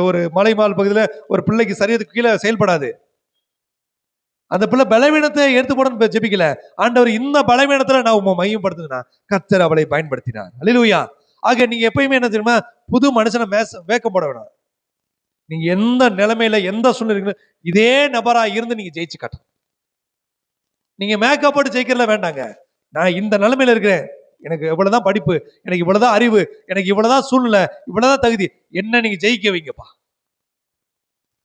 ஒரு மலைமால் பகுதியில் ஒரு பிள்ளைக்கு சரீரத்துக்கு கீழே செயல்படாது, அந்த பிள்ளை பலவீனத்தை எடுத்து போடணும் ஜெபிக்கல. ஆண்டவர் இந்த பலவீனத்துல நான் உங்க மையப்படுத்தினா கர்த்தர் அவளை பயன்படுத்தினார். அல்லேலூயா. ஆக நீங்க எப்பயுமே என்ன தெரியுமா, புது மனுஷனை வேக்கம் போட வேணாம். நீங்க எந்த நிலைமையில எந்த சூழ்நிலை இதே நபரா இருந்து நீங்க ஜெயிச்சு காட்டணும். நீங்க மேக்கப் போட்டு ஜெயிக்கிறதுல வேண்டாங்க. நான் இந்த நிலைமையில இருக்கிறேன், எனக்கு இவ்வளவுதான் படிப்பு, எனக்கு இவ்வளவுதான் அறிவு, எனக்கு இவ்வளவுதான் சூழ்நிலை, இவ்வளவுதான் தகுதி, என்ன நீங்க ஜெயிக்க வைங்கப்பா.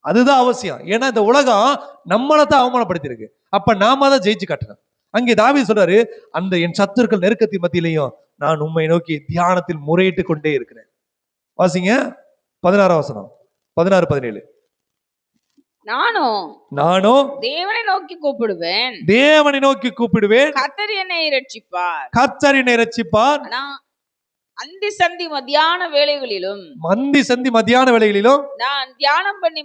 அதுதான் அவசியம். ஏன்னா இந்த உலகம் நம்மளை தான் அவமானப்படுத்திருக்கு. அப்ப நாம தான் ஜெயிச்சு காட்டணும். அங்கே தாவீது சொல்றாரு, அந்த என் சத்துருக்கள் நெருக்கத்தின் மத்தியிலையும் நான் உம்மை நோக்கி தியானத்தில் முறையிட்டு கொண்டே இருக்கிறேன். வாசிங்க 16 வசனம், 16 17. நானும் தேவனை நோக்கி கூப்பிடுவேன், தேவனை நோக்கி கூப்பிடுவேன், கர்த்தர் என்னை இரட்சிப்பார், கர்த்தர் என்னை இரட்சிப்பார். அந்தி சந்தி மத்தியான வேளைகளிலும் நான் தியானம் பண்ணி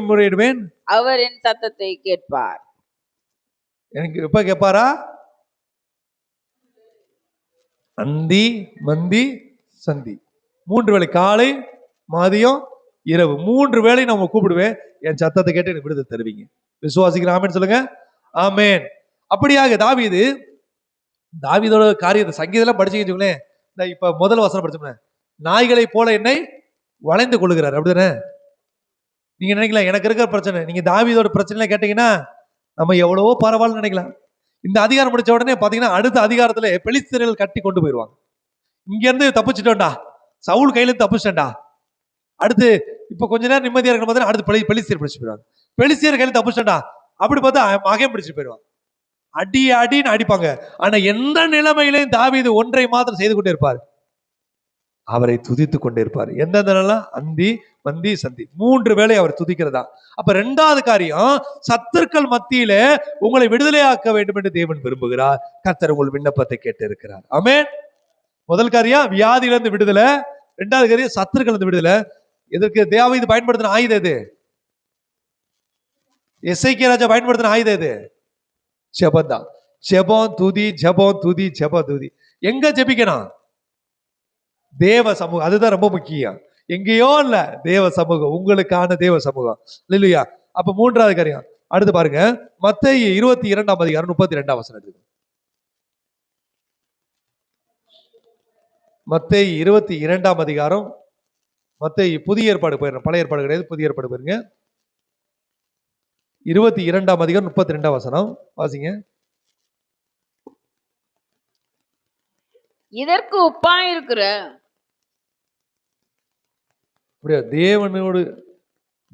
முறையிடுவேன், அவர் என் சத்தத்தை கேட்பார். எனக்கு எப்ப கேட்பாரா? அந்தி மந்தி சந்தி, 3 வேளை, காலை மதியம் இரவு 3 வேளை நம்ம கூப்பிடுவேன், என் சத்தத்தை கேட்டு எனக்கு விடுதலை தருவீங்க. விசுவாசிக்கிற ஆமென் சொல்லுங்க. ஆமென். அப்படியாக தாவீதோட காரியத்தை சங்கீதெல்லாம் படிச்சுக்கிட்டீங்களே, இப்ப முதல் வசனம் படிச்சோம்னா, நாய்களை போல என்னை வளைந்து கொள்ளுகிறார். அப்படிதானே? நீங்க நினைக்கலாம் எனக்கு இருக்கிற பிரச்சனை, நீங்க தாவீதோட பிரச்சனை கேட்டீங்கன்னா நம்ம எவ்வளவோ பரவாயில்ல நினைக்கலாம். இந்த அதிகாரம் முடிச்ச உடனே பாத்தீங்கன்னா அடுத்த அதிகாரத்துல பெலிஸ்தர்கள் கட்டி கொண்டு போயிடுவாங்க. இங்க இருந்து தப்பிச்சுட்டோம்டா, சவுல் கையில இருந்து தப்பிச்சிட்டா. அடுத்து இப்ப கொஞ்ச நேரம் நிம்மதியா இருக்கிற மாதிரி அடுத்து பெலிஸ்தர் பிடிச்சு போயிடுவாங்க. பெலிஸ்தர் கையில தப்பிச்சிட்டா, அப்படி பார்த்தா மகன் பிடிச்சு போயிடுவாங்க. அடின்னு அடிப்பாங்க. ஆனா எந்த நிலைமையிலையும் தாவீது ஒன்றை மாத்திரம் செய்து கொண்டே இருப்பார், அவரை துதித்து கொண்டே இருப்பார். எந்தெந்த நிலை? அந்தி மந்தி சந்தி, 3 வேளை அவர் துதிக்கிறதா. அப்ப 2வது காரியம், சத்துருக்கள் மத்தியில உங்களை விடுதலையாக்க வேண்டும் என்று தேவன் விரும்புகிறார். கர்த்தர் உங்கள் விண்ணப்பத்தை கேட்டு இருக்கிறார். ஆமென். முதல் காரியம் வியாதியிலிருந்து விடுதலை, 2வது காரியம் சத்துருக்கள் இருந்து விடுதலை. இதற்கு தாவீது பயன்படுத்தின ஆயுதம் எது? எசேக்கியா ராஜா பயன்படுத்தின ஆயுதம் எது? ஜெபம் தான். ஜெபம் துதி, ஜெபம் துதி, ஜெபம் துதி. எங்க ஜெபிக்கணும்? தேவ சமூகம். அதுதான் ரொம்ப முக்கியம். எங்கேயோ இல்ல, தேவ சமூகம், உங்களுக்கான தேவ சமூகம். இல்லையா? அப்ப 3வது காரியம். அடுத்து பாருங்க, மத்தேயு 22ஆம் அதிகாரம் 32ஆம் வசனம். மத்தேயு 22ஆம் அதிகாரம், மத்தேயு புதிய ஏற்பாடு போயிடுறோம், பழைய ஏற்பாடு கிடையாது, புதிய ஏற்பாடு போயிருங்க. 22ஆம் அதிகாரம் 32ஆம் வசனம் வாசிங்க. இதற்கு ஒப்பாயிருக்கிற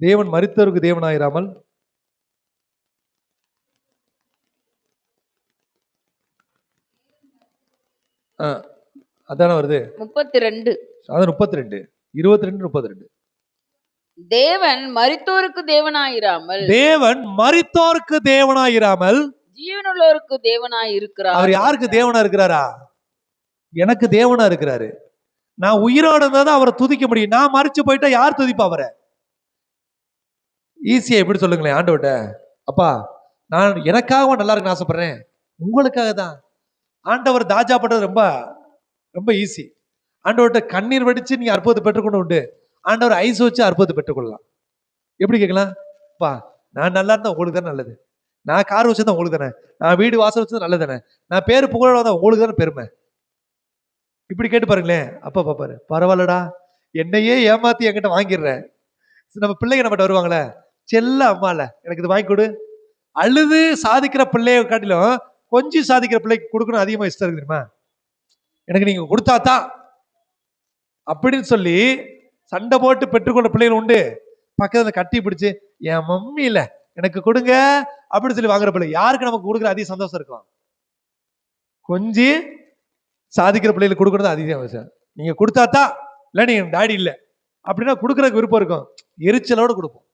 தேவன் மரித்தோருக்கு தேவனாயிராமல் அதான வருது 32, அதான் 32, 22, 32. தேவன் மரித்தோருக்கு தேவனாயிராமல் ஜீவனுள்ளோருக்கு தேவனாய் இருக்கிறார். அவர் யாருக்கு தேவனா இருக்கிறாரா? எனக்கு தேவனா இருக்கிறாரு. நான் உயிரோட இருந்தாதான் அவரை துதிக்க முடியும். நான் மரிச்சு போயிட்டா யார் துதிப்பா அவரை? ஈஸியா எப்படி சொல்லுங்களேன் ஆண்டவர்கிட்ட, அப்பா நான் எனக்காக நல்லா இருக்குன்னு ஆசைப்படுறேன், உங்களுக்காக தான். ஆண்டவர் தாஜா பண்றது ரொம்ப ரொம்ப ஈஸி. ஆண்டவர்கிட்ட கண்ணீர் வடிச்சு நீங்க அற்புதத்தை பெற்றுக்கொண்டு உண்டு. ஆண்டவர் ஐஸ் வச்சு அற்புதத்தை பெற்றுக்கொள்ளலாம். எப்படி கேட்கலாம்? பா நான் நல்லா இருந்தா உங்களுக்கு தானே நல்லது, நான் கார் வச்சிருந்தா உங்களுக்கு தானே, நான் வீடு வாசல் வச்சது நல்லது தானே, நான் பேரு புகழோட வந்தா உங்களுக்கு தானே பெருமை. இப்படி கேட்டு பாருங்களேன். அப்பா பாப்பாரு, பரவாயில்லடா என்னையே ஏமாத்தி என்கிட்ட வாங்கிடுறேன். நம்ம பிள்ளைங்க நம்மகிட்ட வருவாங்களே, செல்ல அம்மால எனக்கு இது வாங்கி கொடு. அழுது சாதிக்கிற பிள்ளைய காட்டிலும் கொஞ்சம் சாதிக்கிற பிள்ளைக்கு கொடுக்கணும் அதிகமா இஷ்டம் இருக்கு தெரியுமா? எனக்கு நீங்க கொடுத்தாதான் அப்படின்னு சொல்லி சண்டை போட்டு பெற்றுக்கொண்ட பிள்ளைகள் உண்டு. பக்கத்துல கட்டி பிடிச்சு என் மம்மி இல்ல எனக்கு கொடுங்க அப்படின்னு சொல்லி வாங்குற பிள்ளை. யாருக்கு நமக்கு கொடுக்குற அதிக சந்தோஷம் இருக்கலாம்? கொஞ்சம் சாதிக்கிற பிள்ளைகளுக்கு கொடுக்கறது அதிகம் அவசியம். நீங்க கொடுத்தாதான், இல்ல நீங்க டாடி இல்ல அப்படின்னா கொடுக்கறதுக்கு விருப்பம் இருக்கும், எரிச்சலோடு கொடுப்போம்.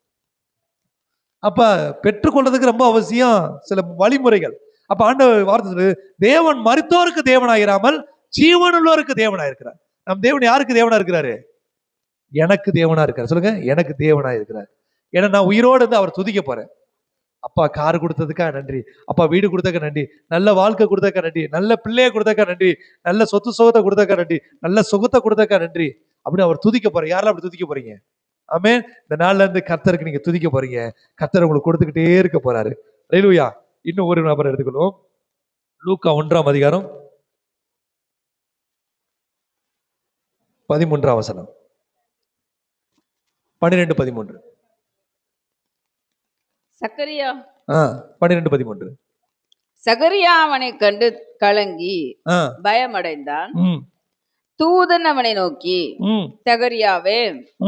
அப்ப பெற்றுக்கொள்றதுக்கு ரொம்ப அவசியம் சில வழிமுறைகள். அப்ப ஆண்டவர் வார்த்தை சொல்லுது, தேவன் மரித்தோருக்கு தேவனாயிராமல் ஜீவனுள்ளோருக்கு தேவனாயிருக்கிறார். நம் தேவன் யாருக்கு தேவனா இருக்கிறாரு? எனக்கு தேவனா இருக்காரு. சொல்லுங்க, எனக்கு தேவனா இருக்கிறார். ஏன்னா நான் உயிரோடு இருந்து அவர் துதிக்க போறேன். அப்பா கார் கொடுத்ததுக்கா நன்றி, அப்பா வீடு கொடுத்தக்க நன்றி, நல்ல வாழ்க்கை கொடுத்தக்க நன்றி, நல்ல பிள்ளைய கொடுத்தக்க நன்றி, நல்ல சொத்து சுகத்தை கொடுத்தக்க நன்றி, நல்ல சுகத்தை கொடுத்தக்க நன்றி அப்படின்னு அவர் துதிக்க போறேன். யாரெல்லாம் அப்படி துதிக்க போறீங்க? ஆமென். இந்த நாள்ல இருந்து கர்த்தருக்கு நீங்க துதிக்க போறீங்க. கர்த்தர் உங்களுக்கு கொடுத்துக்கிட்டே இருக்க போறாரு. அல்லேலூயா. இன்னும் ஒரு நபர் எடுத்துக்கணும். லூக்கா 1ஆம் அதிகாரம் 13ஆம் வசனம். 12:13. சகரியா 12:13. சகரியா அவனை கண்டு கலங்கி ஆ, பயமடைந்தான். ம், தூதன் அவனை நோக்கி, ம், சகரியாவே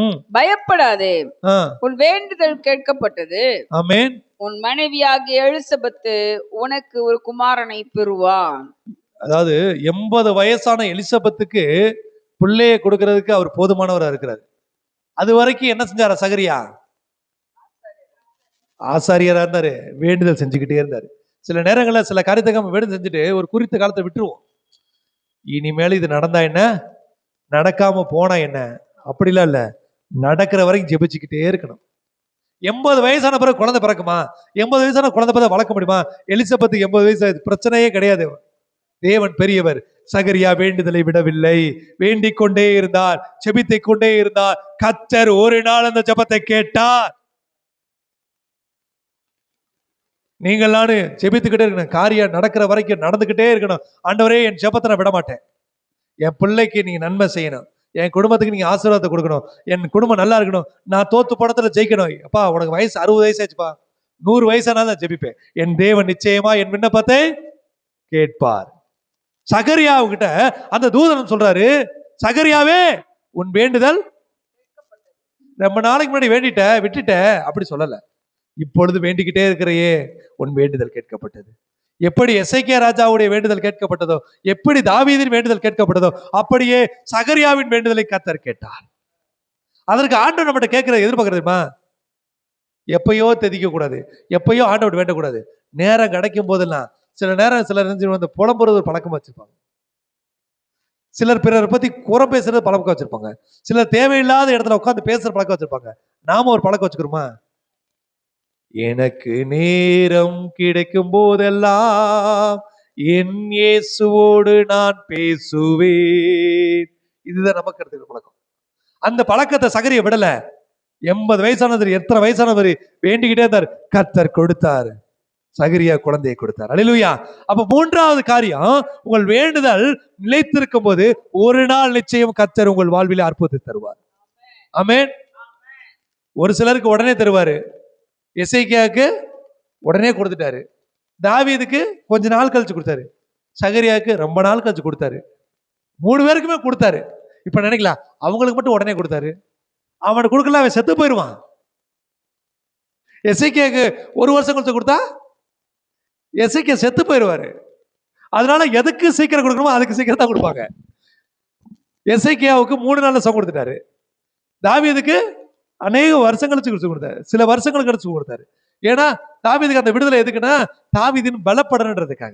ம், பயப்படாதே, ஆ. உன் வேண்டுதல் கேட்கப்பட்டது. ஆமென். உன் மனைவியாகிய எலிசபெத்து உனக்கு ஒரு குமாரனை பெறுவான். அதாவது 80 வயசான எலிசபெத்துக்கு பிள்ளையை கொடுக்கறதுக்கு அவர் போதுமானவரா இருக்கிறார். அது வரைக்கும் என்ன செஞ்சாரா சகரியா? ஆசாரியரா இருந்தாரு, வேண்டுதல் செஞ்சுக்கிட்டே இருந்தாரு. சில நேரங்கள்ல சில காரியத்தை நம்ம வேண்டுதல் செஞ்சுட்டு ஒரு குறித்த காலத்தை விட்டுருவோம். இனிமேல் இது நடந்தா என்ன, நடக்காம போனா என்ன, அப்படிலாம் இல்ல, நடக்கிற வரைக்கும் ஜெபிச்சுக்கிட்டே இருக்கணும். 80 வயசான பிறகு குழந்தை பிறக்குமா? 80 வயசான குழந்தை பிறகு வளர்க்க முடியுமா? எலிசபெத்துக்கு 80 வயசு ஆயிடுச்சு, பிரச்சனையே கிடையாது. தேவன் பெரியவர். சகரியா வேண்டுதலை விடவில்லை, வேண்டிக் கொண்டே இருந்தார், ஜெபித்துக் கொண்டே இருந்தார். கர்த்தர் ஒரு நாள் அந்த ஜெபத்தை கேட்டார். நீங்கள் நானு ஜெபித்துக்கிட்டே இருக்கணும். காரியம் நடக்கிற வரைக்கும் நடந்துகிட்டே இருக்கணும். ஆண்டவரே, என் ஜெபத்தை நான் விட மாட்டேன். என் பிள்ளைக்கு நீங்க நன்மை செய்யணும், என் குடும்பத்துக்கு நீங்க ஆசீர்வாதத்தை கொடுக்கணும், என் குடும்பம் நல்லா இருக்கணும், நான் தோத்து படத்துல ஜெயிக்கணும். அப்பா, உனக்கு வயசு 60 வயசு ஆச்சுப்பா, 100 வயசானாலும் ஜெபிப்பேன். என் தேவன் நிச்சயமா என் விண்ணப்பத்தை கேட்பார். சகரியாவுகிட்ட அந்த தூதன் சொல்றாரு, சகரியாவே உன் வேண்டுதல், ரொம்ப நாளைக்கு முன்னாடி வேண்டிட்ட விட்டுட்ட, அப்படி சொல்லல. இப்பொழுது வேண்டிக்கிட்டே இருக்கிறையே, உன் வேண்டுதல் கேட்கப்பட்டது. எப்படி எசேக்கியா ராஜாவுடைய வேண்டுதல் கேட்கப்பட்டதோ, எப்படி தாவீதின் வேண்டுதல் கேட்கப்பட்டதோ, அப்படியே சகரியாவின் வேண்டுதலை கர்த்தர் கேட்டார். அதற்கு ஆண்டவர் நம்மகிட்ட கேட்கிற எதிர்பார்க்கிறதுமா, எப்பயோ தெதிக்க கூடாது, எப்பயோ ஆண்டவர் வேண்டக்கூடாது. நேரம் கிடைக்கும் போதெல்லாம், சில நேரம் சிலர் வந்து புலம்புறது ஒரு பழக்கம் வச்சிருப்பாங்க. சிலர் பிறரை பத்தி குறை பேசுறது பழக்கம் வச்சிருப்பாங்க. சிலர் தேவையில்லாத இடத்துல உட்கார்ந்து பேசுற பழக்கம் வச்சிருப்பாங்க. நாம ஒரு பழக்கம் வச்சுக்கிறோமா? எனக்கு நேரம் கிடைக்கும் போதெல்லாம் என் இயேசுவோடு நான் பேசுவேன். இதுதான் நமக்கு எடுத்துக்கிற பழக்கம். அந்த பழக்கத்தை சகரியா விடல. 80 வயசானவர், எத்தனை வயசானவர் வேண்டிக்கிட்டே இருந்தார், கர்த்தர் கொடுத்தார். சகரியா குழந்தையை கொடுத்தார். அல்லேலூயா. அப்ப மூன்றாவது காரியம், உங்கள் வேண்டுதல் நிலைத்திருக்கும் போது ஒரு நாள் நிச்சயம் கர்த்தர் உங்கள் வாழ்விலே அற்புதத்தை தருவார். ஆமென். ஒரு சிலருக்கு உடனே தருவாரு. எசேக்கியாவுக்கு உடனே கொடுத்துட்டாரு. தாவீதுக்கு கொஞ்ச நாள் கழிச்சு கொடுத்தாரு. சகரியாவுக்கு ரொம்ப நாள் கழிச்சு கொடுத்தாரு. 3 பேருக்குமே கொடுத்தாரு. இப்ப நினைக்கலாம், அவங்களுக்கு மட்டும் உடனே கொடுத்தாரு, அவனுக்கு கொடுக்கல அவன் செத்து போயிருவான். எசேக்கியாவுக்கு 1 வருஷம் கழிச்சு கொடுத்தா எசேக்கியா செத்து போயிருவாரு. அதனால எதுக்கு சீக்கிரம் கொடுக்கணுமோ அதுக்கு சீக்கிரம் தான் கொடுப்பாங்க. எசேக்கியாவுக்கு 3 நாள்ல சுகம் கொடுத்துட்டாரு. தாவீதுக்கு அநேக வருஷம் கழிச்சு கொடுத்தாரு, சில வருஷங்கள் கழிச்சு கொடுத்தாரு. ஏன்னா தாவீதுக்கு அந்த விடுதலை எதுக்குன்னா, தாவீதின் பலப்படணுன்றதுக்காக.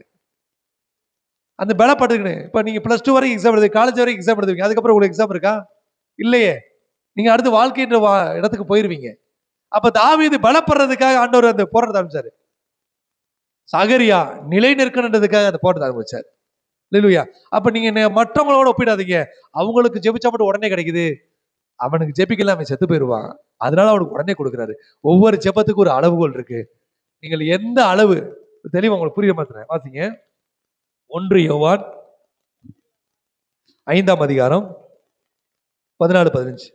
அந்த பலப்பட்டுக்கணும். இப்ப நீங்க +2 வரைக்கும் எக்ஸாம் எழுது, காலேஜ் வரைக்கும் எக்ஸாம் எழுதுவீங்க, அதுக்கப்புறம் உங்களுக்கு எக்ஸாம் இருக்கா? இல்லையே. நீங்க அடுத்து வாழ்க்கைன்ற இடத்துக்கு போயிருவீங்க. அப்ப தாவீது பலப்படுறதுக்காக ஆண்டவர் அந்த போராட்டத்தை ஆரம்பிச்சாரு. சகரியா நிலை நிற்கணுன்றதுக்காக அந்த போராட்டத்தை ஆரம்பிச்சார். அல்லேலூயா. அப்ப நீங்க மற்றவங்களோட ஒப்பிடாதீங்க. அவங்களுக்கு ஜெபிச்சா மட்டும் உடனே கிடைக்குது, அவனுக்கு ஜெபிக்கலாம் அவன் செத்து போயிருவான். அதனால அவனுக்கு உடனே கொடுக்கிறாரு. ஒவ்வொரு ஜெபத்துக்கு ஒரு அளவுகோல் இருக்கு. நீங்கள் எந்த அளவு தெளிவா உங்களுக்கு புரிய மாட்டேன். வாசிங்க 1 யோவான் 5ஆம் அதிகாரம் 14-15.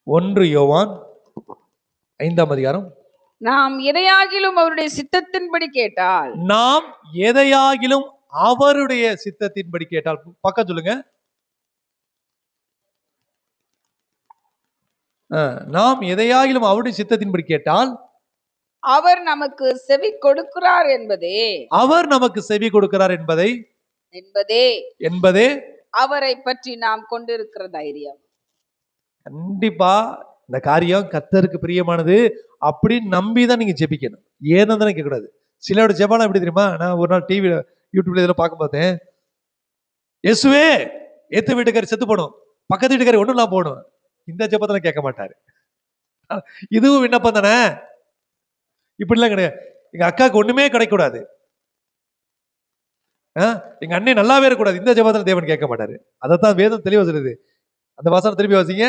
1 யோவான் 5ஆம் அதிகாரம். நாம் எதையாகிலும் அவருடைய சித்தத்தின்படி கேட்டால், நாம் எதையாகிலும் அவருடைய சித்தத்தின்படி கேட்டால், பக்கம் சொல்லுங்க. நாம் எதையாகிலும் அவருடைய சித்தத்தின்படி கேட்டால் அவர் நமக்கு செவி கொடுக்கிறார் என்பதே, அவர் நமக்கு செவி கொடுக்கிறார் என்பதை என்பதே அவரை பற்றி நாம் கொண்டிருக்கிற தைரியம். கண்டிப்பா இந்த காரியம் கர்த்தருக்கு பிரியமானது அப்படின்னு நம்பிதான் நீங்க ஜெபிக்கணும். ஏன்னு தானே கேட்கக்கூடாது. சிலரோட ஜெபம்லாம் எப்படி தெரியுமா? நான் ஒரு நாள் டிவியில யூடியூப்ல இதெல்லாம் பார்க்க பார்த்தேன். இயேசுவே, ஏத்து வீட்டுக்காரி செத்து போடும், பக்கத்து வீட்டுக்காரி ஒண்ணும் இல்லாம போடும். இந்த ஜெபத்தை கேட்க மாட்டாரு. இதுவும் விண்ணப்பம் தானே? இப்படிலாம் கிடையாது. எங்க அக்காவுக்கு ஒண்ணுமே கிடைக்கூடாது, எங்க அண்ணன் நல்லாவே இருக்கக்கூடாது, இந்த ஜெபத்துல தேவன் கேட்க மாட்டாரு. அதைத்தான் வேதம் தெளிவா சொல்லுது. அந்த வசனம் திருப்பி வாசிங்க.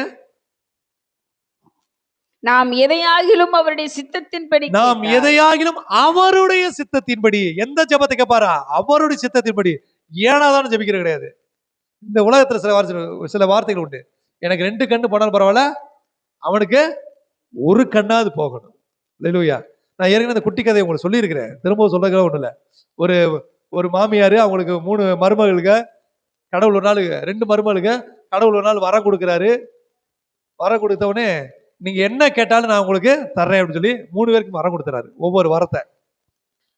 நாம் எதையாகிலும் அவருடைய சித்தத்தின்படி, நாம் எதையாகிலும் அவருடைய சித்தத்தின்படி. எந்த ஜெபத்தை கேட்பாரா? அவருடைய சித்தத்தின்படி. ஏனாதான் ஜெபிக்கிறது கிடையாது. இந்த உலகத்துல சில வார்த்தைகள் உண்டு. எனக்கு 2 கண்ணு போனாலும் பரவாயில்ல, அவனுக்கு ஒரு கண்ணாவது போகணும். அல்லேலூயா. நான் ஏற்கனவே அந்த குட்டி கதையை உங்களுக்கு சொல்லியிருக்கிறேன், திரும்பவும் சொல்றதுக்கு ஒண்ணு இல்ல. ஒரு ஒரு மாமியாரு அவங்களுக்கு 3 மருமகளுங்க, கடவுள் ஒரு நாள் 2 மருமகளுங்க, கடவுள் ஒரு நாள் வரம் கொடுக்குறாரு. வரம் கொடுத்த உடனே நீங்க என்ன கேட்டாலும் நான் உங்களுக்கு தர்றேன் அப்படின்னு சொல்லி 3 பேருக்கு வரம் கொடுத்துறாரு, ஒவ்வொரு வரத்தை.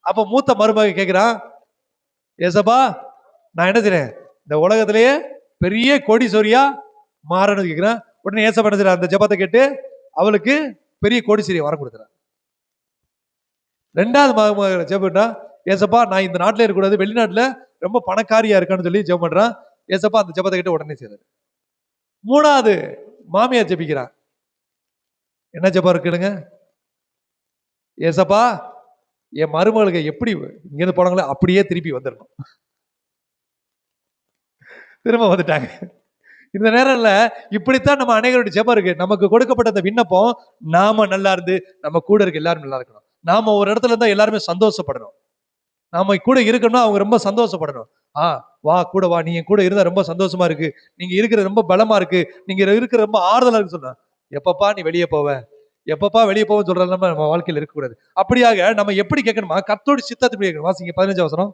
அப்ப மூத்த மருமக கேட்கிறான், ஏசப்பா நான் என்ன செய்றேன், இந்த உலகத்திலேயே பெரிய கோடீஸ்வரியா மாறணும் கேட்கிறேன். உடனே ஏசப்பா என்ன செய்றார், அந்த ஜெபத்தை கேட்டு அவளுக்கு பெரிய கோடீஸ்வரியை வரம் கொடுத்துறார். 2வது மருமக ஜெபம்னா, ஏசப்பா நான் இந்த நாட்டிலே இருக்கக்கூடாது, வெளிநாட்டுல ரொம்ப பணக்காரியா இருக்கான்னு சொல்லி ஜெபம் பண்றான். ஏசப்பா அந்த ஜெபத்தை கேட்டு உடனே செய்றாரு. 3வது மாமியார் ஜெபிக்கிறான். என்ன ஜெபம் இருக்குனுங்க, ஏசப்பா என் மருமகளுக்கு எப்படி இங்கிருந்து போனாங்களோ அப்படியே திருப்பி வந்துடணும். திரும்ப வந்துட்டாங்க. இந்த நேரம்ல இப்படித்தான் நம்ம அநேகருடைய ஜெபம் இருக்கு. நமக்கு கொடுக்கப்பட்ட அந்த விண்ணப்பம், நாம நல்லா இருந்து நம்ம கூட இருக்க எல்லாரும் நல்லா இருக்கணும். நாம ஒரு இடத்துல இருந்தா எல்லாருமே சந்தோஷப்படணும். நாம கூட இருக்கணும், அவங்க ரொம்ப சந்தோஷப்படணும். வா கூட வா, நீ என் கூட இருந்தா ரொம்ப சந்தோஷமா இருக்கு, நீங்க இருக்கிறது ரொம்ப பலமா இருக்கு, நீங்க இருக்கிற ரொம்ப ஆறுதலா இருக்கு சொன்னா, எப்பப்பா நீ வெளியே போவ, எப்பப்பா வெளியே போவன்னு சொல்ற நம்ம வாழ்க்கையில் இருக்கக்கூடாது. அப்படியாக நம்ம எப்படி கேட்கணுமா, கர்த்தருடைய சித்தத்தை கேட்கணும். வாசிங்க 15 வசனம்.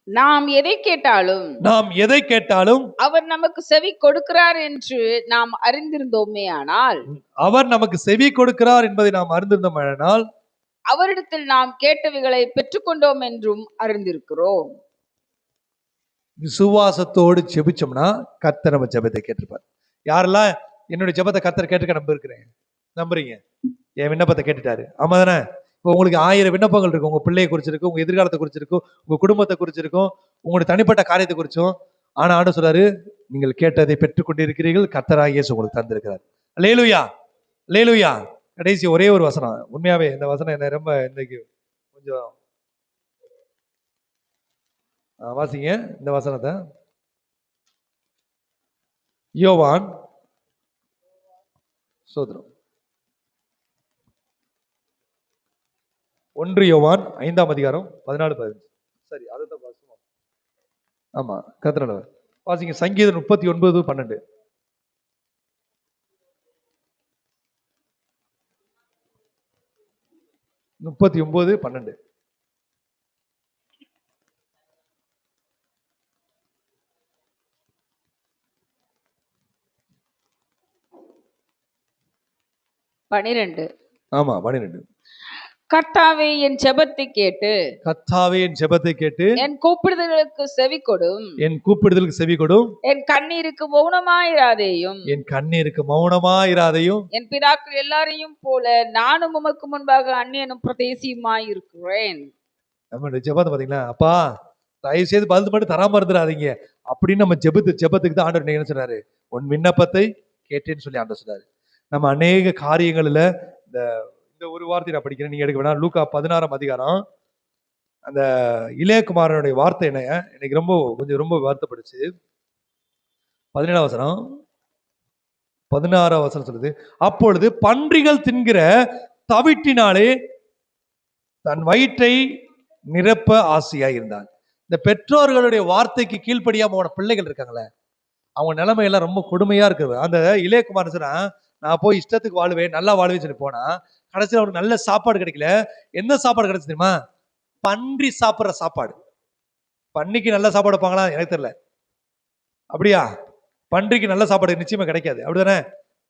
நாம் எதை கேட்டாலும் அவர் நமக்கு செவி கொடுக்கிறார் என்று நாம் அறிந்திருந்தோமே ஆனால், அவர் நமக்கு செவி கொடுக்கிறார் என்பதை நாம் அறிந்திருந்தோமானால், அவரிடத்தில் நாம் கேட்டவைகளை பெற்றுக்கொண்டோம் என்றும் அறிந்திருக்கிறோம். விசுவாசத்தோடு ஜெபிச்சோம்னா கர்த்தர் நம்ம ஜெபத்தை கேட்டிருப்பார். யாரெல்லாம் என்னுடைய ஜெபத்தை கர்த்தர் கேட்டுக்க நம்புறீங்க? என் விண்ணப்பத்தை கேட்டுட்டாரு, ஆமா தானே? இப்போ உங்களுக்கு 1000 விண்ணப்பங்கள் இருக்கும். உங்க பிள்ளையை குறிச்சிருக்கும், உங்க எதிர்காலத்தை குறிச்சிருக்கும், உங்க குடும்பத்தை குறிச்சிருக்கும், உங்களுடைய தனிப்பட்ட காரியத்தை குறிச்சும். ஆனா ஆண்டவர் சொல்றாரு, நீங்கள் கேட்டதை பெற்றுக்கொண்டிருக்கிறீர்கள், கர்த்தராகிய இயேசு உங்களுக்கு தந்திருக்கிறார். அல்லேலூயா, அல்லேலூயா. கடைசி ஒரே ஒரு வசனம், உண்மையாவே இந்த வசனம் என்ன ரொம்ப இன்னைக்கு கொஞ்சம் வாசிங்க இந்த வசனத்தை. யோவான் சோதரம் 1 யோவான் 5ஆம் அதிகாரம் 14-15. சரி, அதுதான் வாசிப்போம். ஆமா, கர்த்தர் வாசிங்க. சங்கீதம் 39:12. 39:12. ஆமா 12. கர்த்தாவே என் ஜெபத்தை கேட்டு, கர்த்தாவே என் ஜெபத்தை கேட்டு, என் கூப்பிடுதலுக்கு செவி கொடும், என் கூப்பிடுதலுக்கு செவி கொடும், என் கண்ணீருக்கு மௌனமாயிராதேயும், என் கண்ணீருக்கு மௌனமாயிராதையும், என் பிதாக்கள் எல்லாரையும் போல நானும் உமக்கு முன்பாக அந்நியனும் பிரதேசியுமாய் இருக்கிறேன். நம்ம ஜெபத்தை பாத்தீங்களா, அப்பா தயவு செய்து பதில் மட்டும் தராம இருந்துடாதீங்க அப்படின்னு நம்ம ஜெபத்துக்கு தான் ஆண்டவர் என்ன சொன்னாரு, உன் விண்ணப்பத்தை கேட்டேன்னு சொல்லி ஆண்டவர் சொன்னாரு. நம்ம அநேக காரியங்கள்ல இந்த ஒரு வார்த்தை நான் படிக்கிறேன், நீங்க எடுக்க வேணாம். லூக்கா 16ஆம் அதிகாரம், அந்த இளையகுமாரனுடைய வார்த்தை என்ன எனக்கு ரொம்ப வருத்தப்படுச்சு. 17ஆம் வசனம் 16ஆம் வசனம் சொல்லுது, அப்பொழுது பன்றிகள் தின்கிற தவிட்டினாலே தன் வயிற்றை நிரப்ப ஆசையா இருந்தான். இந்த பெற்றோர்களுடைய வார்த்தைக்கு கீழ்ப்படியாம போன பிள்ளைகள் இருக்காங்களே, அவங்க நிலைமை எல்லாம் ரொம்ப கொடுமையா இருக்குது. அந்த இளையகுமாரன் சொன்னா, நான் போய் இஷ்டத்துக்கு வாழ்வேன், நல்லா வாழ்வேன்னு சொல்லி போனா, கடைசியில் அவனுக்கு நல்ல சாப்பாடு கிடைக்கல. என்ன சாப்பாடு கிடைச்சு தெரியுமா? பன்றி சாப்பிட்ற சாப்பாடு. பன்னிக்கு நல்ல சாப்பாடு வைப்பாங்களா எனக்கு தெரியல. அப்படியா? பன்றிக்கு நல்ல சாப்பாடு நிச்சயமா கிடைக்காது, அப்படிதானே?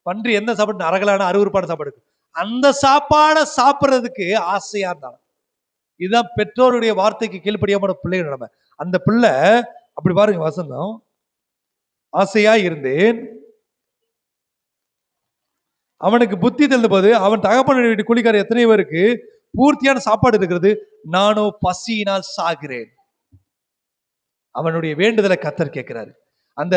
பன்றி எந்த சாப்பாடு, அரகலான அருவருப்பான சாப்பாடு, அந்த சாப்பாடை சாப்பிட்றதுக்கு ஆசையா இருந்தாலும். இதுதான் பெற்றோருடைய வார்த்தைக்கு கீழ்ப்படியாம பிள்ளைகள் நிலைமை. அந்த பிள்ளை அப்படி பாருங்க வசனம், ஆசையா இருந்தேன், அவனுக்கு புத்தி தெரிந்த போது அவன் தகப்பன் வீட்டு கூலிக்காரர் எத்தனை பேருக்கு பூர்த்தியான சாப்பாடு இருக்கிறது, நானோ பசியினால் சாகிறேன். அவனுடைய வேண்டுதலை கர்த்தர் கேட்கிறாரு. அந்த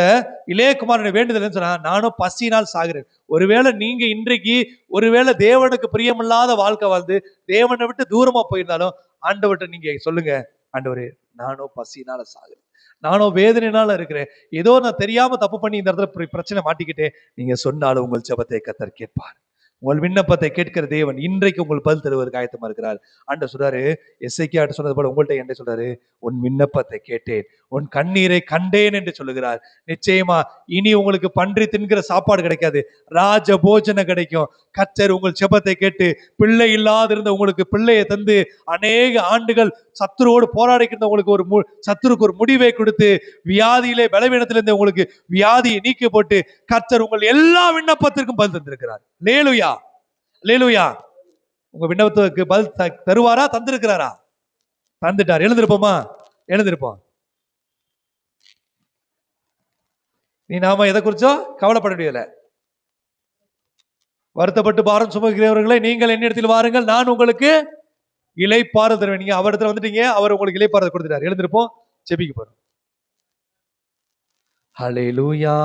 இளையகுமாரனுடைய வேண்டுதல் சொன்னா, நானும் பசியினால் சாகிறேன். ஒருவேளை நீங்க இன்றைக்கு ஒருவேளை தேவனுக்கு பிரியமில்லாத வாழ்க்கை வாழ்ந்து தேவனை விட்டு தூரமா போயிருந்தாலும் ஆண்டவர்கிட்ட நீங்க சொல்லுங்க, ஆண்டவரே நானும் பசியினால சாகிறேன், நானும் வேதனையினால இருக்கிறேன், ஏதோ நான் தெரியாம தப்பு பண்ணி இந்த இடத்துல பிரச்சனை மாட்டிக்கிட்டே, நீங்க சொன்னாலும் உங்கள் ஜெபத்தை கர்த்தர் கேட்பார். உங்கள் விண்ணப்பத்தை கேட்கிற தேவன் இன்றைக்கு உங்கள் பதில் தருவதற்கு ஆயத்தமா இருக்கிறார். ஆண்டவர் சொல்றாரு, எசேக்கியா சொன்னது போல உங்கள்ட்ட என்ன சொல்றாரு, உன் விண்ணப்பத்தை கேட்டேன், உன் கண்ணீரை கண்டேன் என்று சொல்லுகிறார். நிச்சயமா இனி உங்களுக்கு பன்றி தின்கிற சாப்பாடு கிடைக்காது, ராஜ போஜனம் கிடைக்கும். கர்த்தர் உங்கள் ஜெபத்தை கேட்டு பிள்ளை இல்லாதிருந்த உங்களுக்கு பிள்ளையை தந்து, அநேக ஆண்டுகள் சத்துருவோடு போராடிக்கிற உங்களுக்கு சத்துருக்கு ஒரு முடிவை கொடுத்து, வியாதியிலே பலவீனத்திலிருந்து உங்களுக்கு வியாதியை நீக்கி போட்டு கர்த்தர் உங்கள் எல்லா விண்ணப்பத்திற்கும் பதில் தந்திருக்கிறார். அல்லேலூயா, அல்லேலூயா. உங்க விண்ணப்பத்துக்கு பதில் தருவாரா? தந்திருக்கிறாரா? தந்துட்டார். எழுந்திருப்போமா? எழுந்திருப்போம். நாம எதை குறிச்சோ கவலைப்பட முடியல. வருத்தப்பட்டு பாரம் சுமக்கிறவர்களை நீங்கள் என்னிடத்தில் வாருங்கள், நான் உங்களுக்கு இளைப்பாறுதல் தருவேன். நீங்க அவரிடத்துல வந்துட்டீங்க, அவர் உங்களுக்கு இளைப்பாறுதல் கொடுத்துட்டார். எழுந்திருப்போம், ஜெபிக்க போறோம். ஹல்லேலூயா.